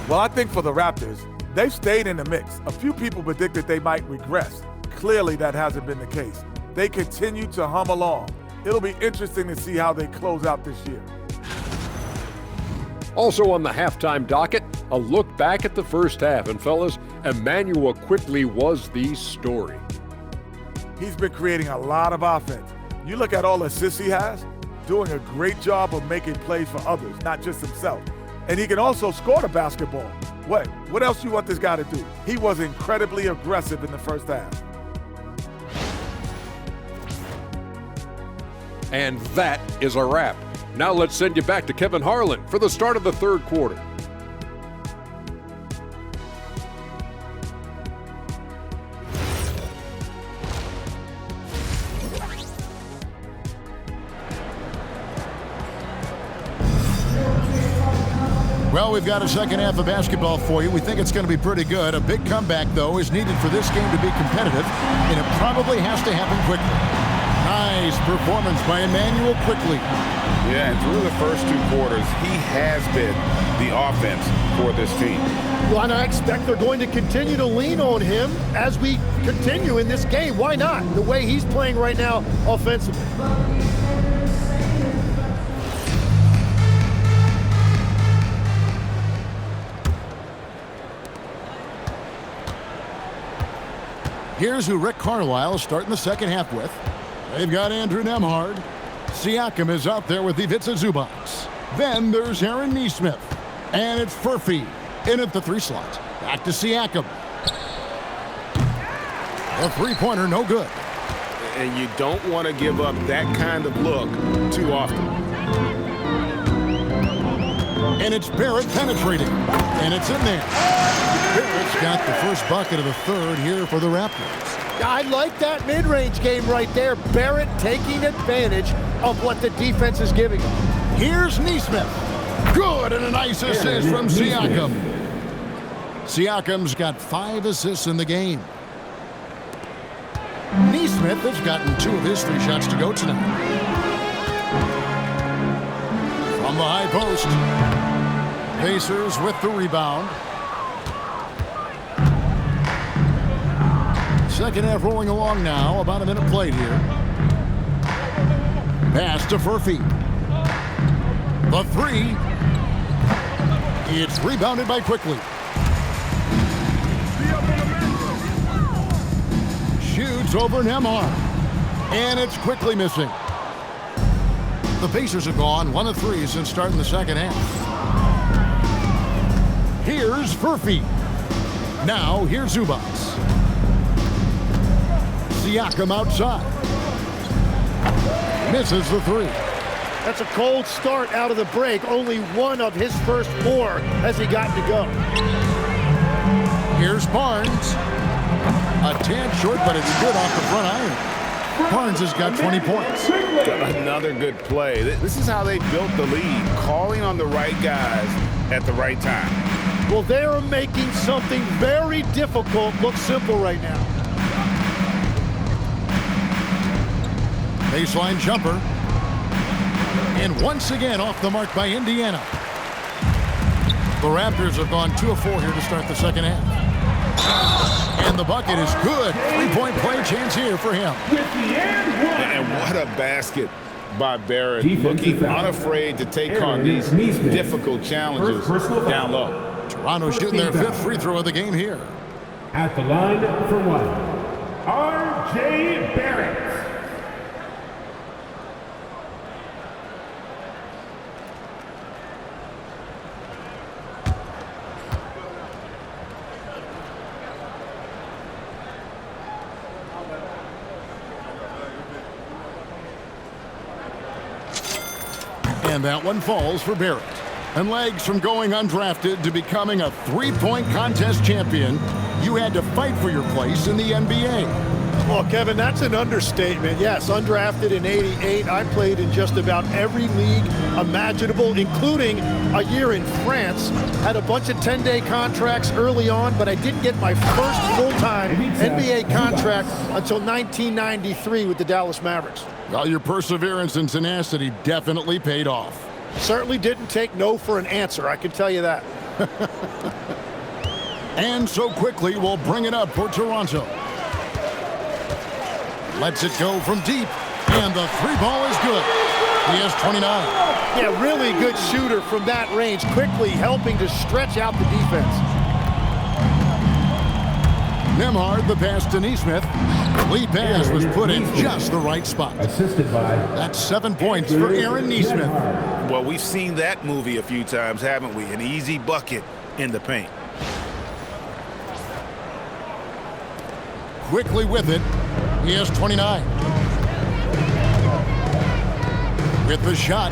Well, I think for the Raptors, they've stayed in the mix. A few people predicted they might regress. Clearly, that hasn't been the case. They continue to hum along. It'll be interesting to see how they close out this year. Also on the halftime docket, a look back at the first half. And fellas, Emmanuel Quickley was the story. He's been creating a lot of offense. You look at all the assists he has, doing a great job of making plays for others, not just himself. And he can also score the basketball. What else you want this guy to do? He was incredibly aggressive in the first half. And that is a wrap. Now let's send you back to Kevin Harlan for the start of the third quarter. Well, we've got a second half of basketball for you. We think it's going to be pretty good. A big comeback, though, is needed for this game to be competitive, and it probably has to happen quickly. Nice performance by Emmanuel quickly. Yeah, and through the first 2 quarters, he has been the offense for this team. Well, and I expect they're going to continue to lean on him as we continue in this game. Why not? The way he's playing right now offensively. Here's who Rick Carlisle is starting the second half with. They've got Andrew Nembhard. Siakam is out there with Ivica Zubac. Then there's Aaron Nesmith. And it's Furphy in at the 3 slot. Back to Siakam. A 3-pointer, no good. And you don't want to give up that kind of look too often. And it's Barrett penetrating. And it's in there. Barrett's got the first bucket of the third here for the Raptors. I like that mid-range game right there. Barrett taking advantage of what the defense is giving him. Here's Nesmith. Good, and a nice assist from Siakam. Siakam's got 5 assists in the game. Nesmith has gotten 2 of his 3 shots to go tonight. From the high post. Pacers with the rebound. Second half rolling along now. About a minute played here. Pass to Furphy. The 3. It's rebounded by Quickly. Shoots over Nembhard. And it's Quickly missing. The Pacers have gone 1 of 3 since starting the second half. Here's Furphy. Now here's Zubac. Siakam outside. Misses the 3. That's a cold start out of the break. Only 1 of his first 4 has he gotten to go. Here's Barnes. A tad short, but it's good off the front iron. Barnes has got 20 points. Another good play. This is how they built the lead, calling on the right guys at the right time. Well, they're making something very difficult look simple right now. Baseline jumper. And once again off the mark by Indiana. The Raptors have gone 2 of 4 here to start the second half. And the bucket is good. 3-point play chance here for him. And what a basket by Barrett. Looking unafraid to take on these difficult challenges down low. Toronto shooting their 5th free throw of the game here. At the line for 1, R.J. Barrett. And that one falls for Barrett. And legs from going undrafted to becoming a 3-point contest champion, you had to fight for your place in the NBA. Well, Kevin, that's an understatement. Yes, undrafted in '88. I played in just about every league imaginable, including a year in France. Had a bunch of 10-day contracts early on, but I didn't get my first full-time NBA contract until 1993 with the Dallas Mavericks. Well, your perseverance and tenacity definitely paid off. Certainly didn't take no for an answer, I can tell you that. And so Quickly will bring it up for Toronto. Lets it go from deep, and the 3 ball is good. He has 29. Yeah, really good shooter from that range, quickly helping to stretch out the defense. Nembhard, the pass to Nesmith. The lead pass was put in just the right spot. Assisted by... That's 7 points for Aaron Nesmith. Well, we've seen that movie a few times, haven't we? An easy bucket in the paint. Quickly with it. He has 29. With the shot.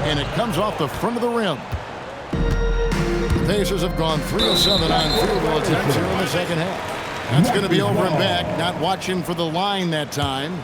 And it comes off the front of the rim. The Pacers have gone 3 of 7 on field goal attempts here in the second half. That's going to be over and back. Not watching for the line that time.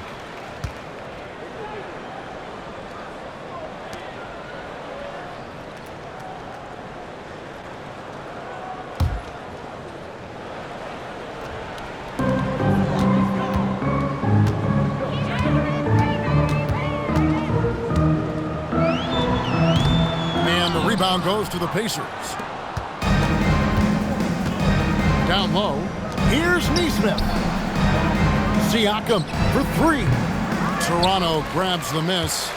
Rebound goes to the Pacers. Down low, here's Nesmith. Siakam for three. Toronto grabs the miss.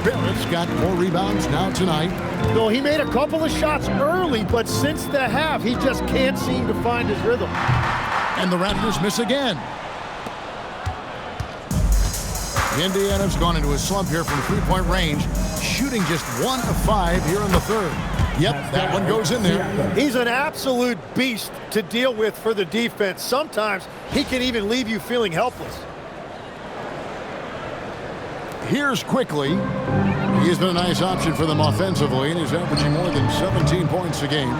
Barrett's got 4 rebounds now tonight. No, he made a couple of shots early, but since the half, he just can't seem to find his rhythm. And the Raptors miss again. Indiana's gone into a slump here from three-point range, shooting just 1 of 5 here in the third. Yep, that one goes in there. He's an absolute beast to deal with for the defense. Sometimes he can even leave you feeling helpless. Here's Quickly. He's been a nice option for them offensively, and he's averaging more than 17 points a game.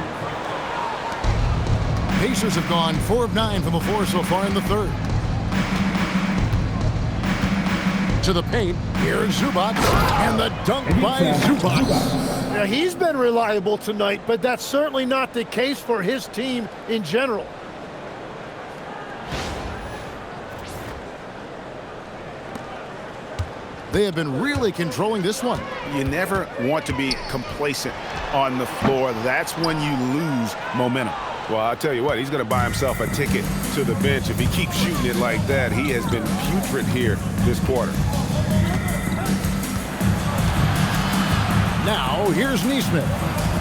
Pacers have gone 4 of 9 from the floor so far in the third. To the paint, here's Zubac, and the dunk by Zubac. Now, he's been reliable tonight, but that's certainly not the case for his team in general. They have been really controlling this one. You never want to be complacent on the floor. That's when you lose momentum. Well, I'll tell you what, he's going to buy himself a ticket to the bench. If he keeps shooting it like that, he has been putrid here this quarter. Now, here's Nesmith.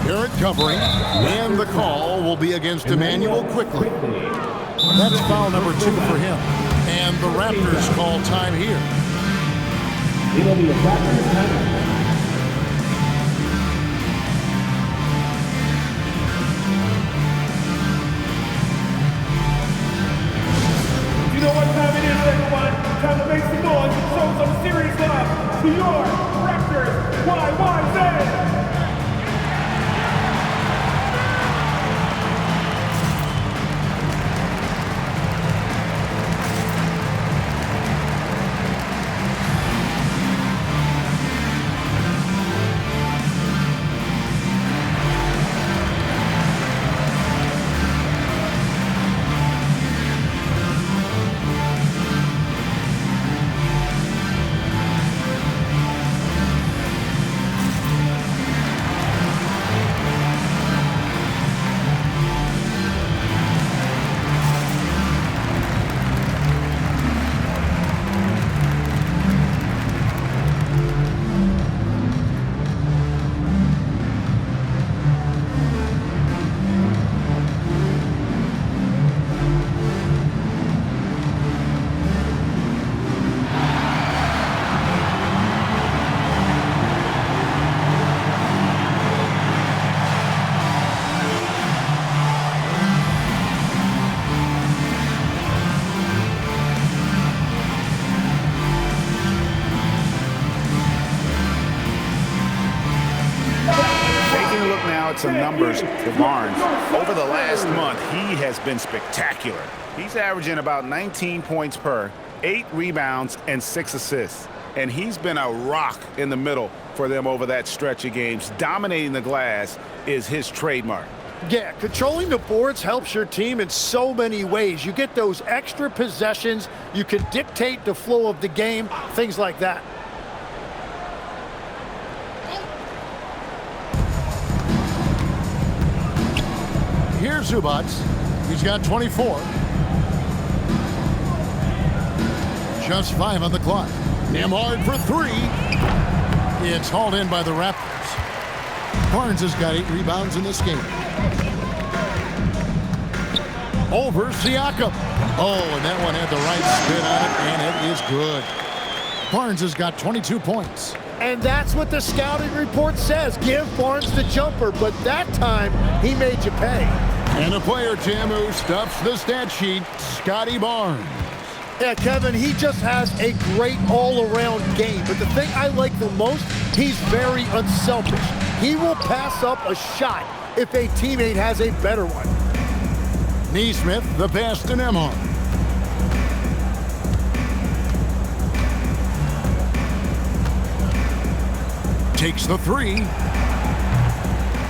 Barrett covering, and the call will be against Emmanuel Quickly. That's foul number 2 for him. And the Raptors call time here. It'll be a Raptors timeout. You know what time it is, everyone? Time to make some noise and show some serious love to your Raptors. YYZ! Some numbers for Barnes. Over the last month, he has been spectacular. He's averaging about 19 points per, 8 rebounds, and 6 assists. And he's been a rock in the middle for them over that stretch of games. Dominating the glass is his trademark. Yeah, controlling the boards helps your team in so many ways. You get those extra possessions. You can dictate the flow of the game, things like that. Here's Zubac. He's got 24. Just 5 on the clock. Nembhard for 3. It's hauled in by the Raptors. Barnes has got 8 rebounds in this game. Over Siakam. Oh, and that one had the right spin on it, and it is good. Barnes has got 22 points. And that's what the scouting report says. Give Barnes the jumper, but that time he made you pay. And a player, Tim, who stuffs the stat sheet, Scottie Barnes. Yeah, Kevin, he just has a great all-around game. But the thing I like the most, he's very unselfish. He will pass up a shot if a teammate has a better one. Nesmith, the pass to Nembhard. Takes the 3.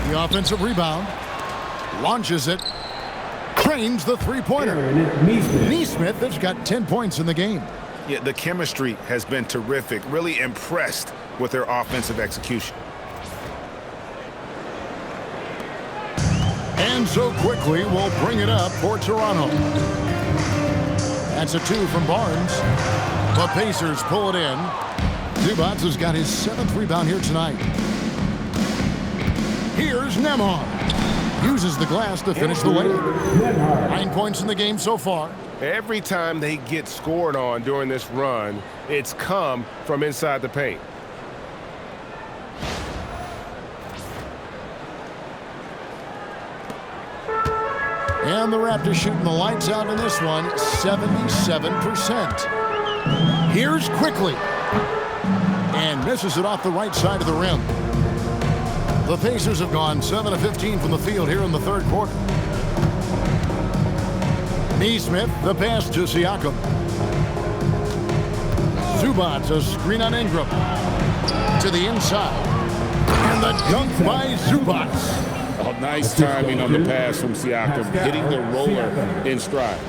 The offensive rebound. Launches it. Cranes the three-pointer. Nesmith has got 10 points in the game. Yeah, the chemistry has been terrific. Really impressed with their offensive execution. And so quickly we'll bring it up for Toronto. That's a 2 from Barnes. The Pacers pull it in. Zubac has got his 7th rebound here tonight. Here's Nembhard. Uses the glass to finish the lead. 9 points in the game so far. Every time they get scored on during this run, it's come from inside the paint. And the Raptors shooting the lights out in this one, 77%. Here's Quickly. And misses it off the right side of the rim. The Pacers have gone 7 of 15 from the field here in the third quarter. Neesmith, the pass to Siakam. Zubac, a screen on Ingram. To the inside. And the dunk by Zubac. Oh, nice timing on the pass from Siakam, hitting the roller in stride.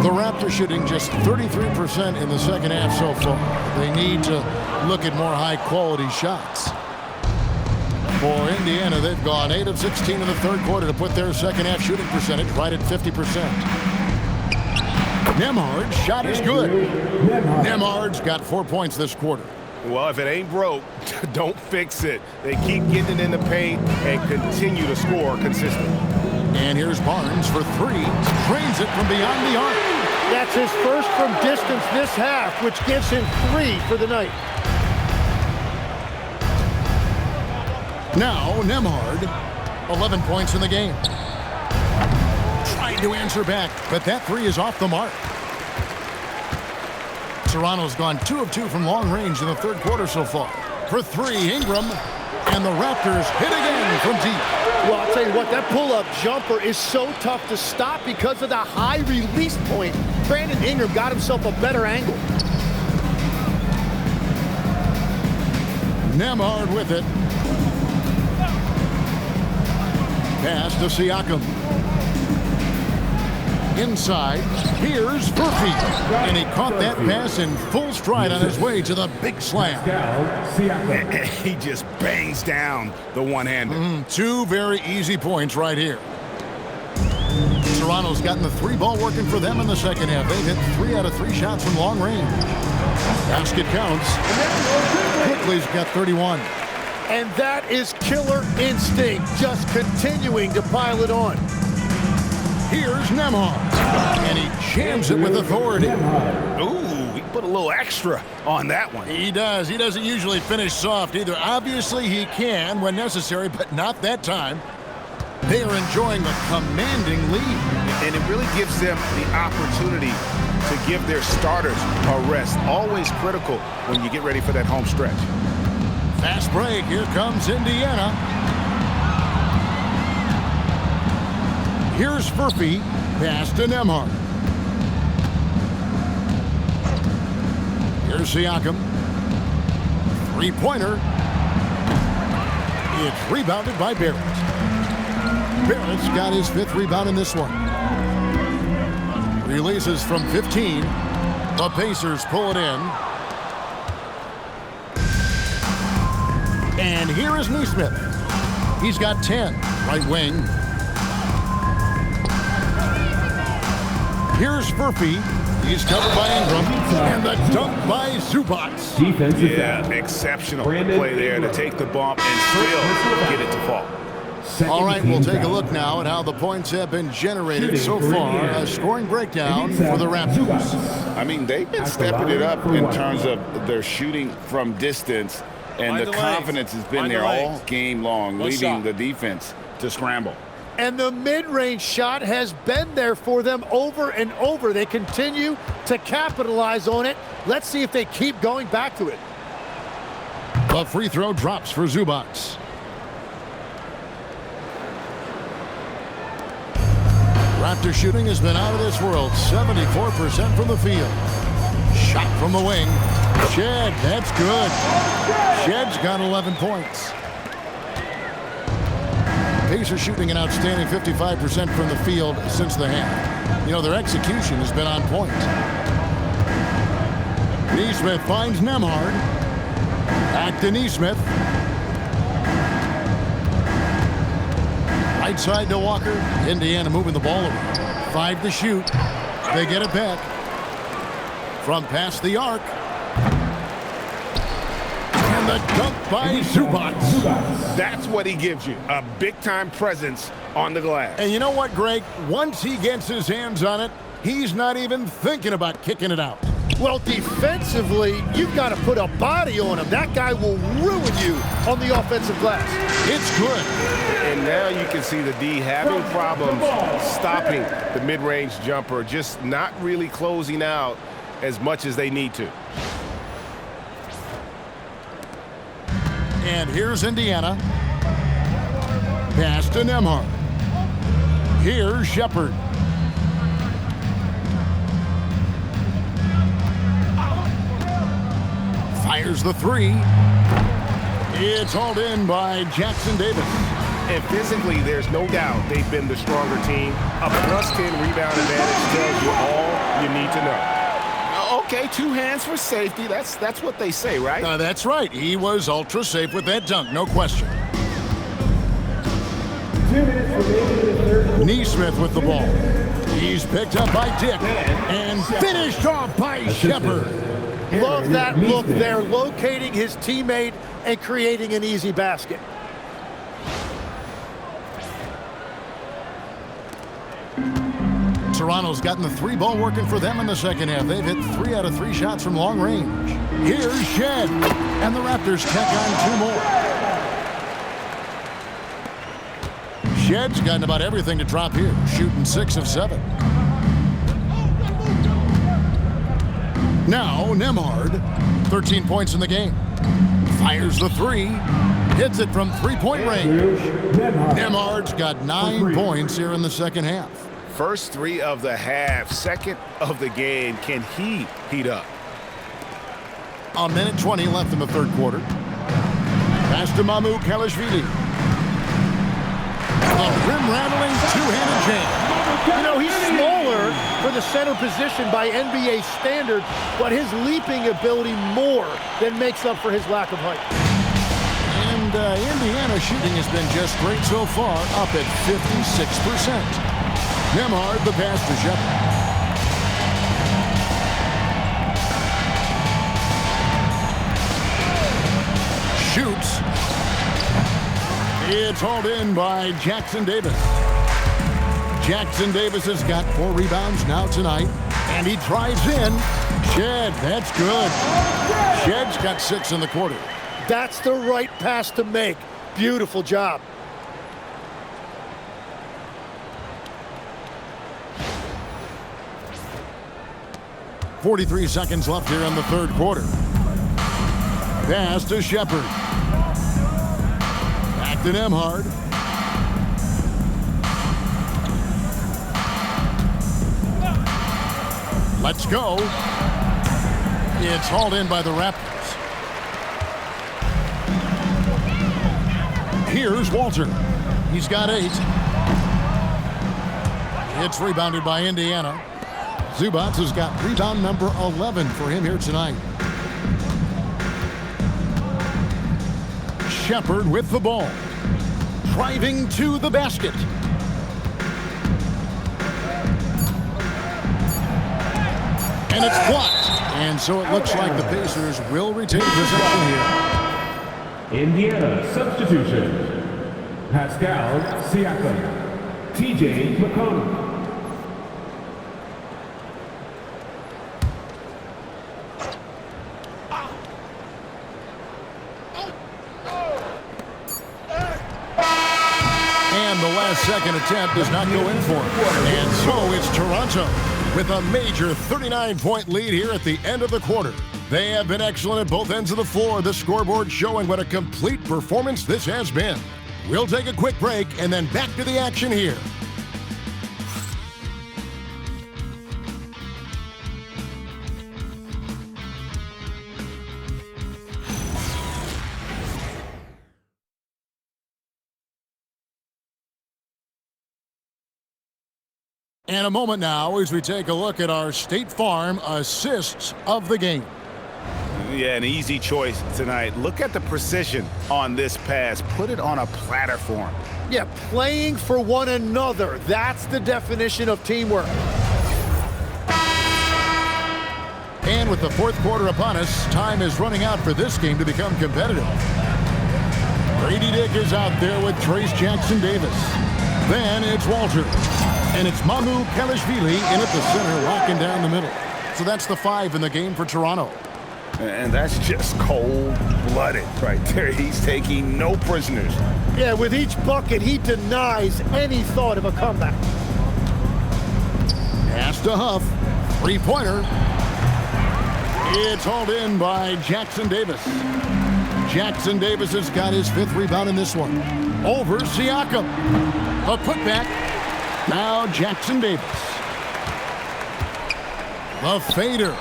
The Raptors shooting just 33% in the second half so far. They need to look at more high-quality shots. For Indiana, they've gone 8 of 16 in the third quarter to put their second half shooting percentage right at 50%. Nembhard's shot is good. Nembhard's got 4 points this quarter. Well, if it ain't broke, don't fix it. They keep getting it in the paint and continue to score consistently. And here's Barnes for 3. Drains it from beyond the arc. That's his first from distance this half, which gives him 3 for the night. Now, Nembhard, 11 points in the game. Trying to answer back, but that 3 is off the mark. Toronto's gone 2 of 2 from long range in the third quarter so far. For 3, Ingram, and the Raptors hit again from deep. Well, I'll tell you what, that pull-up jumper is so tough to stop because of the high release point. Brandon Ingram got himself a better angle. Nembhard with it. Pass to Siakam. Inside, here's Murphy. And he caught that pass in full stride on his way to the big slam. He just bangs down the one-hander. 2 very easy points right here. Toronto's gotten the 3 ball working for them in the second half. They've hit 3 out of 3 shots from long range. Basket counts. Quickly's got 31. And that is killer instinct, just continuing to pile it on. Here's Nembhard, and he jams it with authority. Ooh, he put a little extra on that one. He does. He doesn't usually finish soft either. Obviously, he can when necessary, but not that time. They are enjoying a commanding lead. And it really gives them the opportunity to give their starters a rest. Always critical when you get ready for that home stretch. Fast break. Here comes Indiana. Here's Murphy. Pass to Nembhard. Here's Siakam. 3-pointer. It's rebounded by Barrett. Barrett's got his 5th rebound in this one. Releases from 15. The Pacers pull it in. And here is Neesmith. He's got 10. Right wing. Here's Murphy. He's covered by Ingram. And the dunk by Zubac. Yeah, exceptional play there to take the bump and still get it to fall. All right, we'll take a look now at how the points have been generated so far. A scoring breakdown for the Raptors. I mean, they've been stepping it up in terms of their shooting from distance, and the confidence has been there all game long, leading the defense to scramble. And the mid-range shot has been there for them over and over. They continue to capitalize on it. Let's see if they keep going back to it. The free throw drops for Zubac. Raptor shooting has been out of this world. 74% from the field. Shot from the wing. Shed, that's good. Shed's got 11 points. Pacers shooting an outstanding 55% from the field since the half. You know, their execution has been on point. Neesmith finds Nembhard. Back to Neesmith. Right side to Walker. Indiana moving the ball over. 5 to shoot. They get it back. From past the arc. And the dunk by Zubac. That's what he gives you, a big-time presence on the glass. And you know what, Greg? Once he gets his hands on it, he's not even thinking about kicking it out. Well, defensively, you've got to put a body on him. That guy will ruin you on the offensive glass. It's good. And now you can see the D having problems stopping the mid-range jumper, just not really closing out as much as they need to. And here's Indiana. Pass to Nembhard. Here's Shepard. Fires the three. It's hauled in by Jackson Davis. And physically, there's no doubt they've been the stronger team. A +10 rebound advantage tells you all you need to know. Okay, 2 hands for safety. That's what they say, right? That's right. He was ultra safe with that dunk, no question. 2 minutes remaining in the third quarter. Neesmith with the ball. He's picked up by Dick and finished off by Shepard. Love that look there, locating his teammate and creating an easy basket. Toronto's gotten the 3 ball working for them in the second half. They've hit 3 out of 3 shots from long range. Here's Shed, and the Raptors tack on 2 more. Shed's gotten about everything to drop here, shooting 6 of 7. Now Nembhard, 13 points in the game. Fires the 3, hits it from 3-point range. Nembhard's got 9 points here in the second half. First 3 of the half, second of the game. Can he heat up? A minute 20 left in the third quarter. Pass to Mamu Kalashvili. The rim-rattling 2-handed jam. You know, he's smaller for the center position by NBA standard, but his leaping ability more than makes up for his lack of height. And Indiana shooting has been just great so far, up at 56%. Nembhard, the pass to Shepard. Shoots. It's hauled in by Jackson Davis. Jackson Davis has got 4 rebounds now tonight, and he drives in. Shed, that's good. Shed's got 6 in the quarter. That's the right pass to make. Beautiful job. .43 seconds left here in the third quarter. Pass to Shepard. Back to Nembhard. Let's go. It's hauled in by the Raptors. Here's Walter. He's got 8. It's rebounded by Indiana. Zubac has got rebound number 11 for him here tonight. Shepard with the ball. Driving to the basket. And it's blocked. And so it looks like the Pacers will retain possession here. Indiana substitution. Pascal Siakam. TJ McConnell. And the last-second attempt does not go in for him. And so it's Toronto with a major 39-point lead here at the end of the quarter. They have been excellent at both ends of the floor. The scoreboard showing what a complete performance this has been. We'll take a quick break and then back to the action here. And a moment now as we take a look at our State Farm assists of the game. Yeah, an easy choice tonight. Look at the precision on this pass. Put it on a platter for him. Yeah, playing for one another. That's the definition of teamwork. And with the fourth quarter upon us, time is running out for this game to become competitive. Grady Dick is out there with Trace Jackson-Davis. Then it's Walter. And it's Mamu Kelishvili in at the center, locking down the middle. So that's the 5 in the game for Toronto. And that's just cold-blooded right there. He's taking no prisoners. Yeah, with each bucket, he denies any thought of a comeback. Pass to Huff. Three-pointer. It's hauled in by Jackson-Davis. Jackson-Davis has got his 5th rebound in this one. Over Siakam. A putback. Now Jackson-Davis. The fader.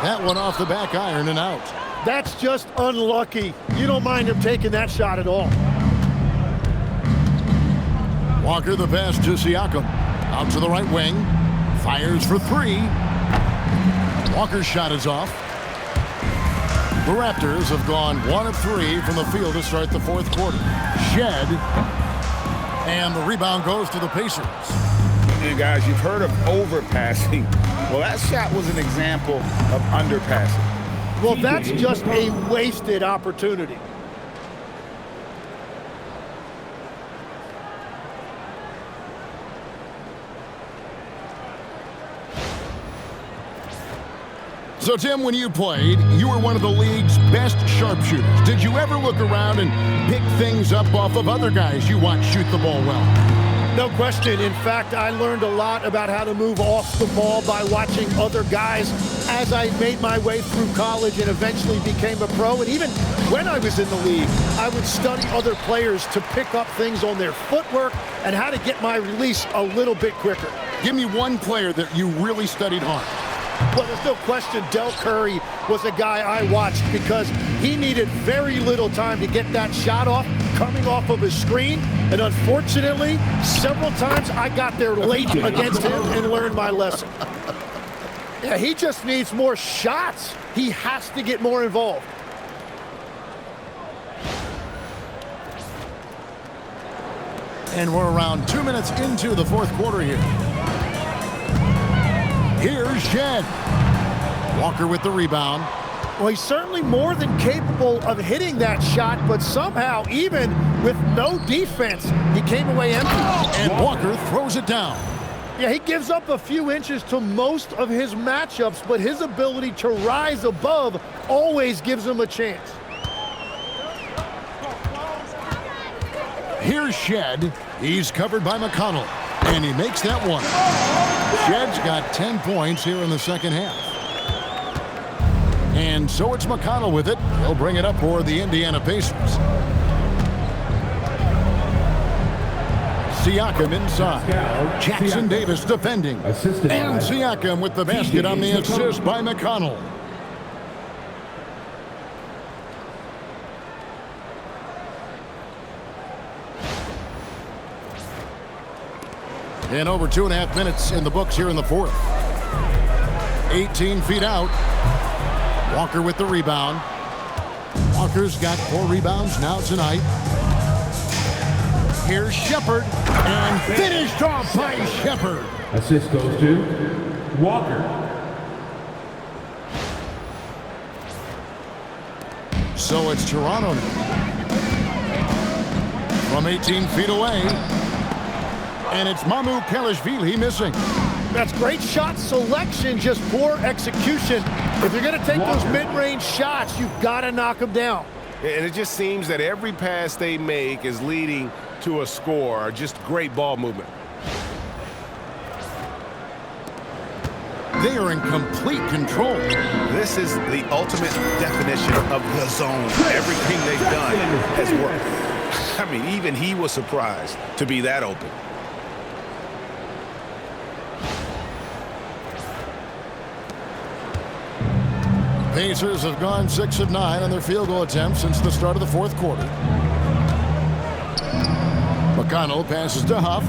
That one off the back iron and out. That's just unlucky. You don't mind him taking that shot at all. Walker the pass to Siakam. Out to the right wing. Fires for 3. Walker's shot is off. The Raptors have gone 1 of 3 from the field to start the fourth quarter. Shed. And the rebound goes to the Pacers. And guys, you've heard of overpassing. Well, that shot was an example of underpassing. Well, that's just a wasted opportunity. So, Tim, when you played, you were one of the league's best sharpshooters. Did you ever look around and pick things up off of other guys you watch shoot the ball well? No question. In fact, I learned a lot about how to move off the ball by watching other guys as I made my way through college and eventually became a pro. And even when I was in the league, I would study other players to pick up things on their footwork and how to get my release a little bit quicker. Give me one player that you really studied hard. Well, there's no question Del Curry was a guy I watched because he needed very little time to get that shot off coming off of his screen. And unfortunately, several times I got there late against him and learned my lesson. Yeah, he just needs more shots. He has to get more involved. And we're around 2 minutes into the fourth quarter here. Here's Shed. Walker with the rebound. Well, he's certainly more than capable of hitting that shot, but somehow, even with no defense, he came away empty. And Walker throws it down. Yeah, he gives up a few inches to most of his matchups, but his ability to rise above always gives him a chance. Here's Shed. He's covered by McConnell, and he makes that one. Shed's got 10 points here in the second half. And so it's McConnell with it. He'll bring it up for the Indiana Pacers. Siakam inside. Jackson-Davis defending. And Siakam with the basket on the assist by McConnell. And over 2.5 minutes in the books here in the fourth. 18 feet out. Walker with the rebound. Walker's got 4 rebounds now tonight. Here's Shepard. And finished off by Shepard. Assist goes to Walker. So it's Toronto now. From 18 feet away. And it's Mamu Kelishvili missing. That's great shot selection, just poor execution. If you're going to take those mid-range shots, you've got to knock them down. And it just seems that every pass they make is leading to a score. Just great ball movement. They are in complete control. This is the ultimate definition of the zone. Everything they've done has worked. I mean, even he was surprised to be that open. Pacers have gone 6 of 9 on their field goal attempts since the start of the fourth quarter. McConnell passes to Huff.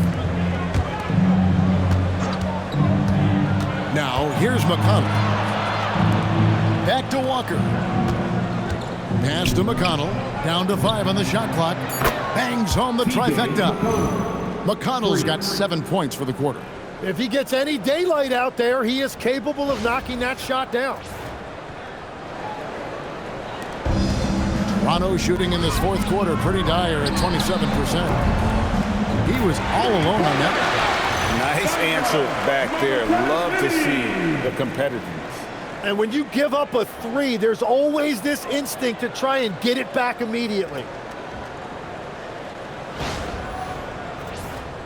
Now here's McConnell. Back to Walker. Pass to McConnell. Down to 5 on the shot clock. Bangs home the trifecta. McConnell's got 7 points for the quarter. If he gets any daylight out there, he is capable of knocking that shot down. Toronto shooting in this fourth quarter pretty dire at 27%. He was all alone on that. Nice answer back there. Love to see the competitiveness. And when you give up a 3, there's always this instinct to try and get it back immediately.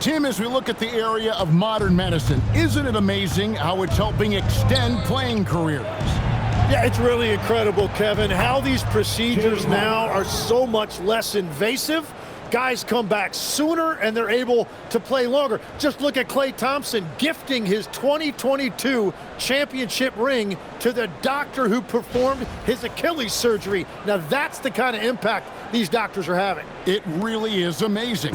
Tim, as we look at the area of modern medicine, isn't it amazing how it's helping extend playing careers? Yeah, it's really incredible, Kevin, how these procedures now are so much less invasive. Guys come back sooner and they're able to play longer. Just look at Klay Thompson gifting his 2022 championship ring to the doctor who performed his Achilles surgery. Now that's the kind of impact these doctors are having. It really is amazing.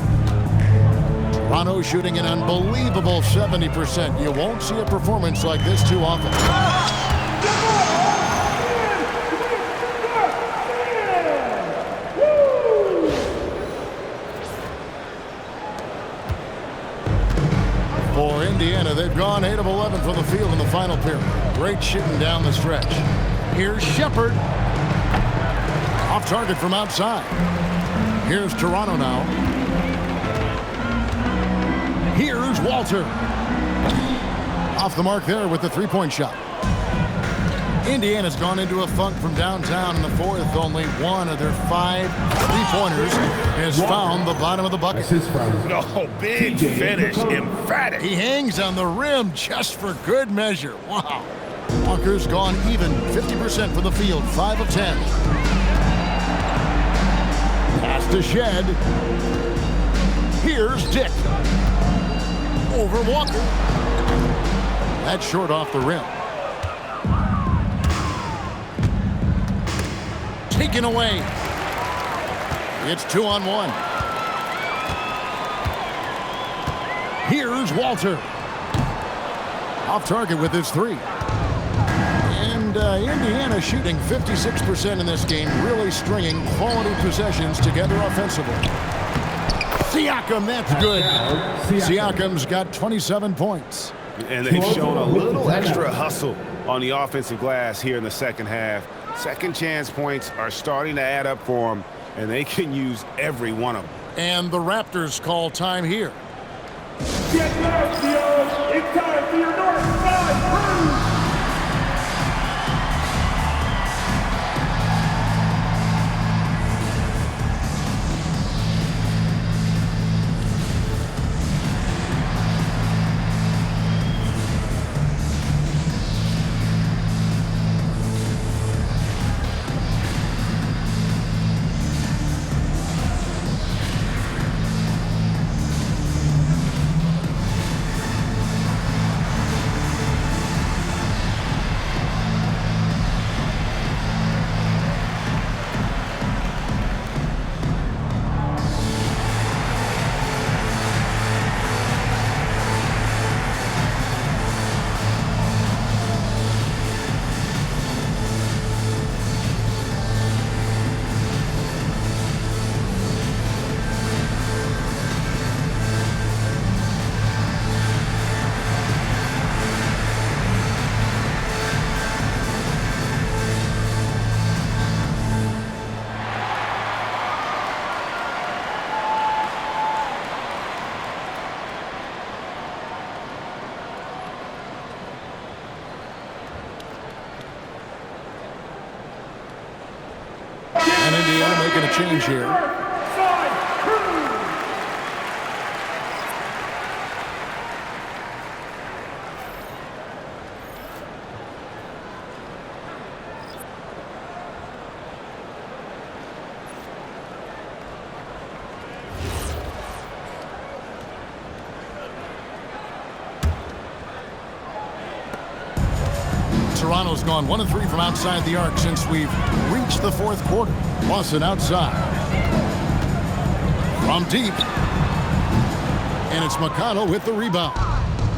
Toronto shooting an unbelievable 70%. You won't see a performance like this too often. For Indiana, they've gone 8 of 11 from the field in the final period. Great shooting down the stretch. Here's Shepard. Off target from outside. Here's Toronto now. Here's Walter. Off the mark there with the three-point shot. Indiana's gone into a funk from downtown in the fourth. Only one of their 5 three-pointers has found the bottom of the bucket. Oh, big finish, emphatic. He hangs on the rim just for good measure. Wow. Walker's gone even 50% from the field, 5 of 10. Pass to Shed. Here's Dick. Over Walker. That's short off the rim. Taken away. It's 2-on-1. Here's Walter. Off target with his 3. And Indiana shooting 56% in this game, really stringing quality possessions together offensively. Siakam, that's good. Siakam's got 27 points. And they've shown a little extra hustle on the offensive glass here in the second half. Second chance points are starting to add up for them, and they can use every one of them. And the Raptors call time here. Get loud, Theo. It's time for your North Side Cruise. And Indiana making a change here. Toronto's gone 1 of 3 from outside the arc since we've reached the fourth quarter. Lawson outside. From deep. And it's McConnell with the rebound.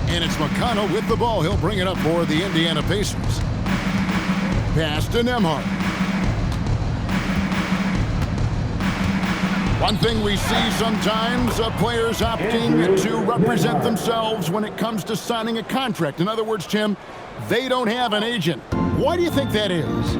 And it's McConnell with the ball. He'll bring it up for the Indiana Pacers. Pass to Nembhard. One thing we see sometimes, players opting to represent themselves when it comes to signing a contract. In other words, Tim, they don't have an agent. Why do you think that is?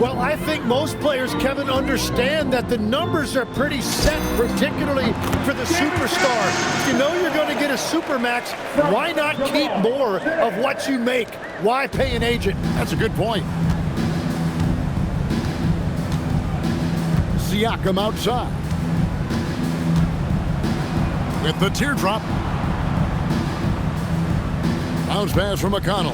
Well, I think most players, Kevin, understand that the numbers are pretty set, particularly for the superstar. If you know you're going to get a supermax, why not keep more of what you make? Why pay an agent? That's a good point. Siakam outside. With the teardrop. Bounce pass from McConnell.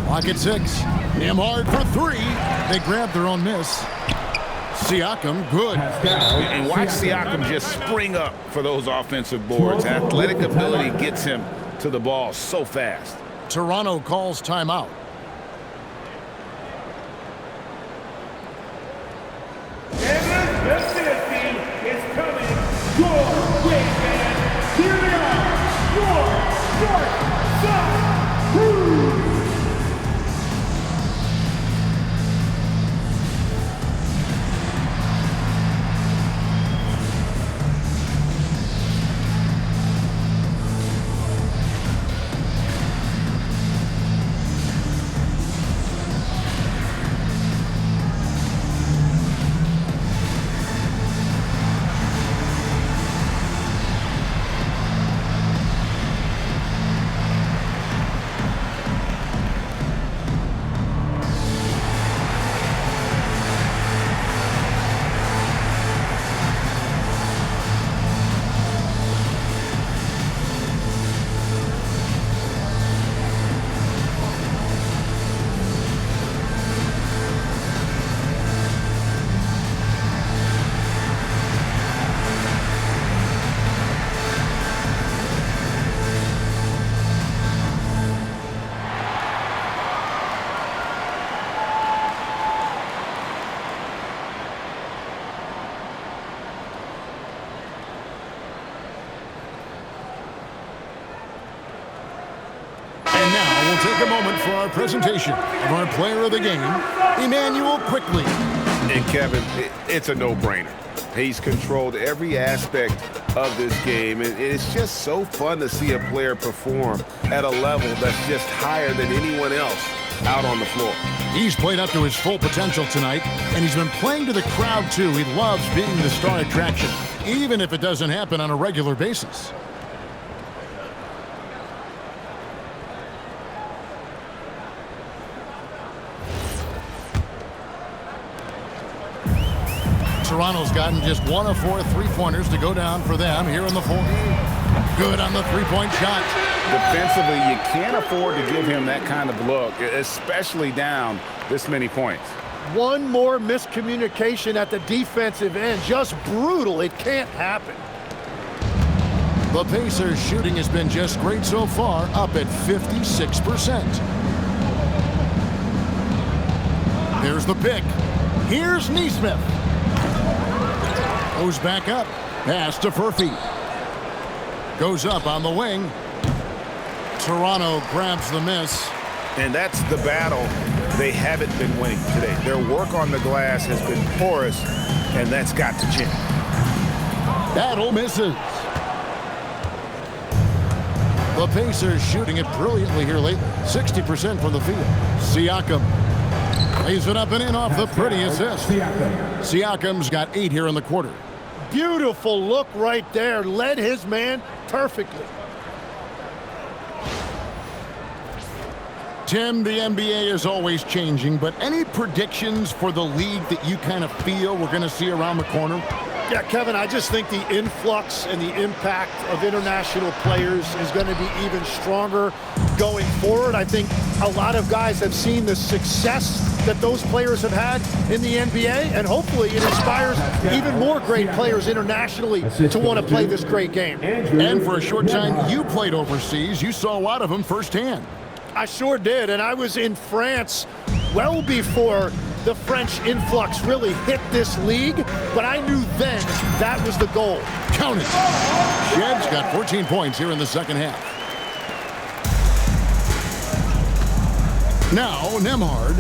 Clock at 6. Nembhard for 3. They grab their own miss. Siakam, good. And watch Siakam just spring up for those offensive boards. Athletic ability gets him to the ball so fast. Toronto calls timeout. This team is coming your way, man. Here they are, your North Side Crew. Take a moment for our presentation of our player of the game, Immanuel Quickley. And Kevin, it's a no-brainer. He's controlled every aspect of this game, and it's just so fun to see a player perform at a level that's just higher than anyone else out on the floor. He's played up to his full potential tonight, and he's been playing to the crowd too. He loves being the star attraction, even if it doesn't happen on a regular basis. Toronto's gotten just 1 of 4 three-pointers to go down for them here in the fourth. Good on the three-point shot. Defensively, you can't afford to give him that kind of look, especially down this many points. One more miscommunication at the defensive end. Just brutal. It can't happen. The Pacers' shooting has been just great so far, up at 56%. There's the pick. Here's Nesmith. Goes back up. Pass to Furphy. Goes up on the wing. Toronto grabs the miss. And that's the battle they haven't been winning today. Their work on the glass has been porous, and that's got to change. Battle misses. The Pacers shooting it brilliantly here lately. 60% from the field. Siakam lays it up and in off the pretty assist. Siakam's got 8 here in the quarter. Beautiful look right there. Led his man perfectly. Tim, the NBA is always changing, but any predictions for the league that you kind of feel we're going to see around the corner? Yeah, Kevin, I just think the influx and the impact of international players is going to be even stronger going forward. I think a lot of guys have seen the success that those players have had in the NBA, and hopefully it inspires even more great players internationally to want to play this great game. And for a short time, you played overseas. You saw a lot of them firsthand. I sure did, and I was in France well before the French influx really hit this league, but I knew then that was the goal. Count it. Shed's got 14 points here in the second half. Now Nembhard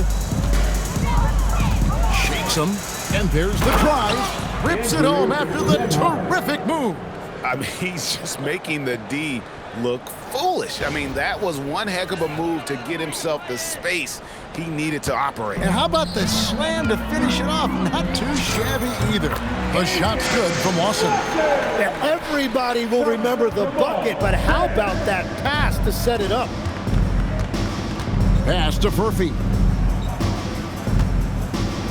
shakes him, and there's the try. Rips it home after the terrific move. I mean, he's just making the D look foolish. I mean, that was one heck of a move to get himself the space he needed to operate. And how about the slam to finish it off? Not too shabby either. The shot's good from Lawson. Now, everybody will remember the bucket, but how about that pass to set it up? Pass to Furphy.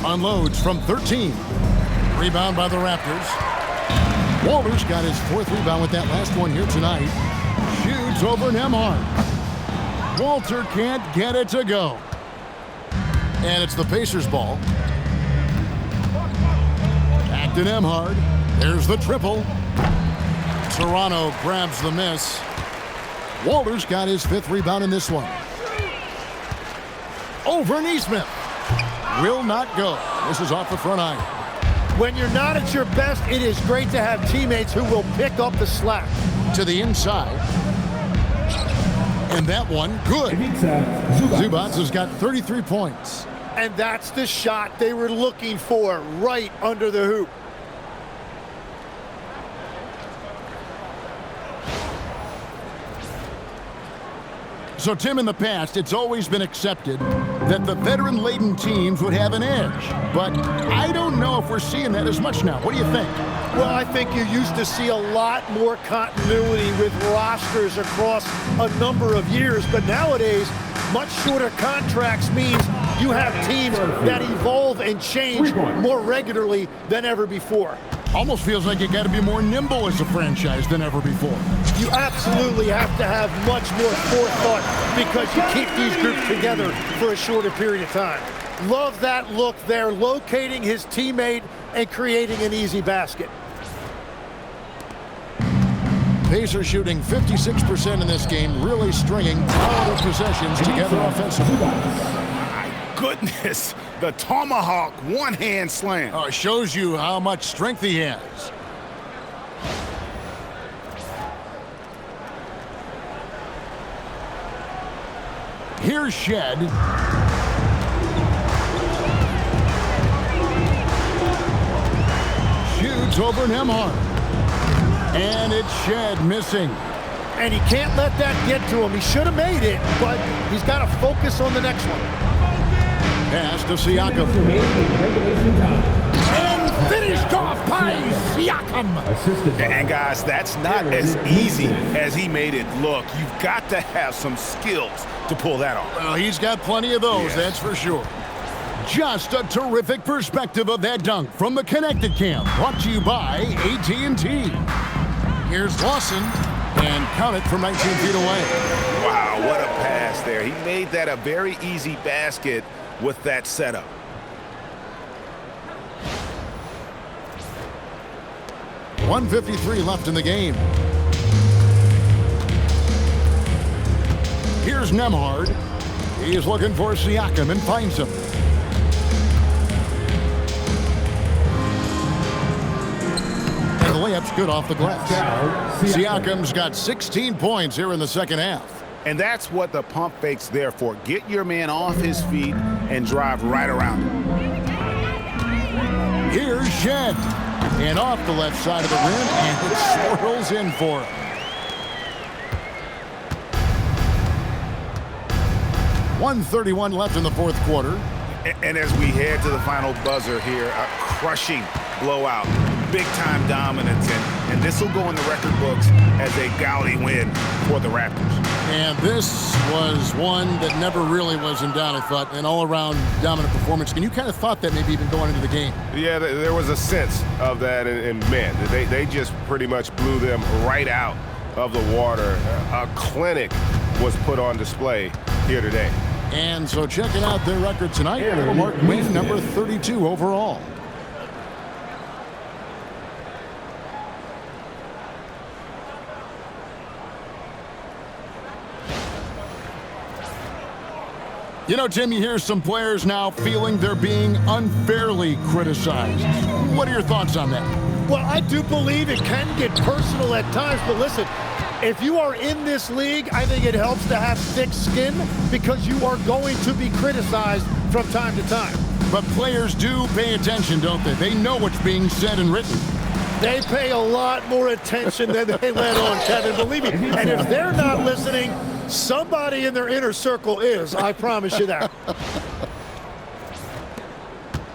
Unloads from 13. Rebound by the Raptors. Walter's got his 4th rebound with that last one here tonight. Shoots over Nembhard. Walter can't get it to go. And it's the Pacers' ball. Back to Nembhard. There's the triple. Toronto grabs the miss. Walter's got his 5th rebound in this one. Over Neesmith. Will not go. This is off the front iron. When you're not at your best, it is great to have teammates who will pick up the slack. To the inside. And that one, good. Zubac has got 33 points. And that's the shot they were looking for, right under the hoop. So, Tim, in the past, it's always been accepted that the veteran-laden teams would have an edge. But I don't know if we're seeing that as much now. What do you think? Well, I think you used to see a lot more continuity with rosters across a number of years. But nowadays, much shorter contracts means you have teams that evolve and change more regularly than ever before. Almost feels like you got to be more nimble as a franchise than ever before. You absolutely have to have much more forethought because you keep these groups together for a shorter period of time. Love that look there, locating his teammate and creating an easy basket. Pacers shooting 56% in this game, really stringing quality possessions together offensively. My goodness, the tomahawk one-hand slam. Oh, it shows you how much strength he has. Here's Shed. Shoots over Nembhard. And it's Shed missing. And he can't let that get to him. He should have made it, but he's got to focus on the next one. Pass to Siakam. And finished off by Siakam. And guys, that's not as easy as he made it look. You've got to have some skills to pull that off. Well, he's got plenty of those, that's for sure. Just a terrific perspective of that dunk from the Connected Cam, brought to you by AT&T. Here's Lawson, and count it from 19 feet away. Wow, what a pass there. He made that a very easy basket with that setup. .153 left in the game. Here's Nembhard. He is looking for Siakam and finds him. And the layup's good off the glass. Siakam's got 16 points here in the second half. And that's what the pump fake's there for. Get your man off his feet and drive right around him. Here's Shed. And off the left side of the rim, and it swirls in for him. 1:31 left in the fourth quarter. And as we head to the final buzzer here, a crushing blowout, big-time dominance, and this will go in the record books as a gaudy win for the Raptors. And this was one that never really was in doubt, I thought, an all-around dominant performance. And you kind of thought that maybe even going into the game. Yeah, there was a sense of that, and man, they just pretty much blew them right out of the water. A clinic was put on display here today. And so checking out their record tonight, it'll mark win number 32 overall. You know, Tim, you hear some players now feeling they're being unfairly criticized. What are your thoughts on that? Well, I do believe it can get personal at times, but listen, If you are in this league, I think it helps to have thick skin because you are going to be criticized from time to time. But players do pay attention, don't they? They know what's being said and written. They pay a lot more attention than they let on, Kevin, believe me. And if they're not listening, somebody in their inner circle is, I promise you that.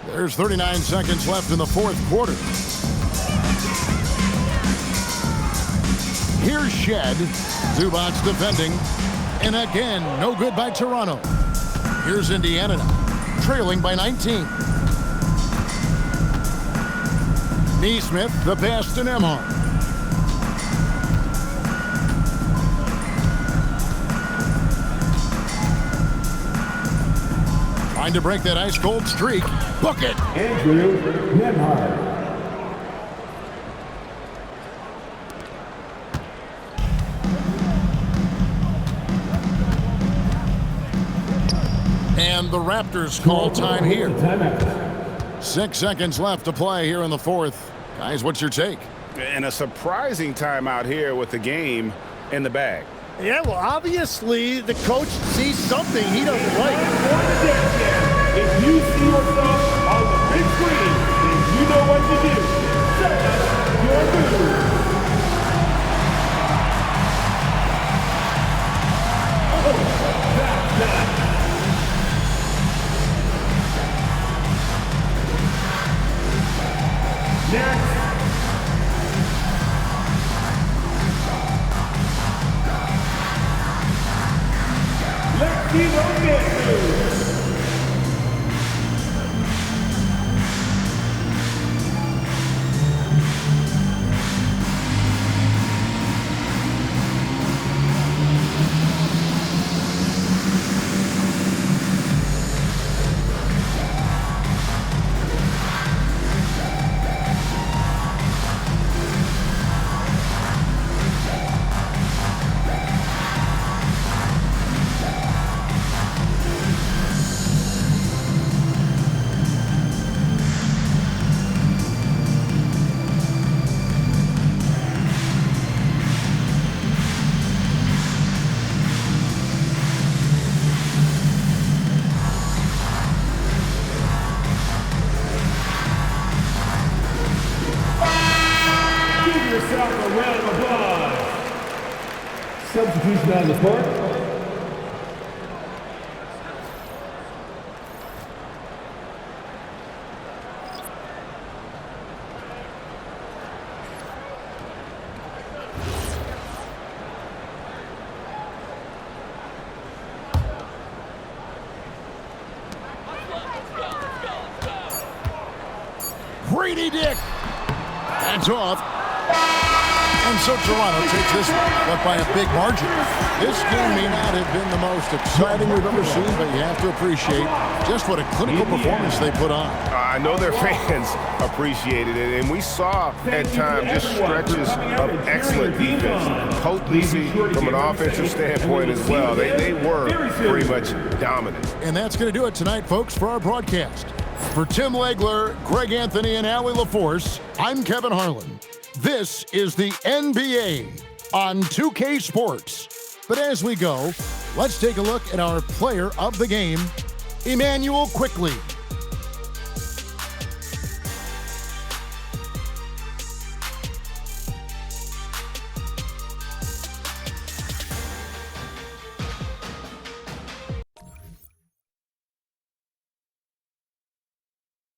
There's 39 seconds left in the fourth quarter. Here's Shed. Zubac's defending. And again, no good by Toronto. Here's Indiana now, trailing by 19. Neesmith, the pass to Nembhard. Trying to break that ice-cold streak. Book it. Andrew Nembhard. And the Raptors call time here. 6 seconds left to play here in the fourth. Guys, what's your take? And a surprising timeout here with the game in the bag. Yeah, well, obviously, the coach sees something he doesn't like. If you see yourself on the big screen, then you know what to do. Set up your move. Oh, that's that. Next. Let's see those get substitution on the court. Brady Dick. That's off. And so Toronto takes this one, but by a big margin. This game may not have been the most exciting we've ever seen, but you have to appreciate just what a clinical performance they put on. I know their fans appreciated it, and we saw at times just stretches of excellent defense. Potency from an offensive standpoint as well. They were pretty much dominant. And that's going to do it tonight, folks, for our broadcast. For Tim Legler, Greg Anthony, and Allie LaForce, I'm Kevin Harlan. This is the NBA on 2K Sports. But as we go, let's take a look at our player of the game, Emmanuel Quickley.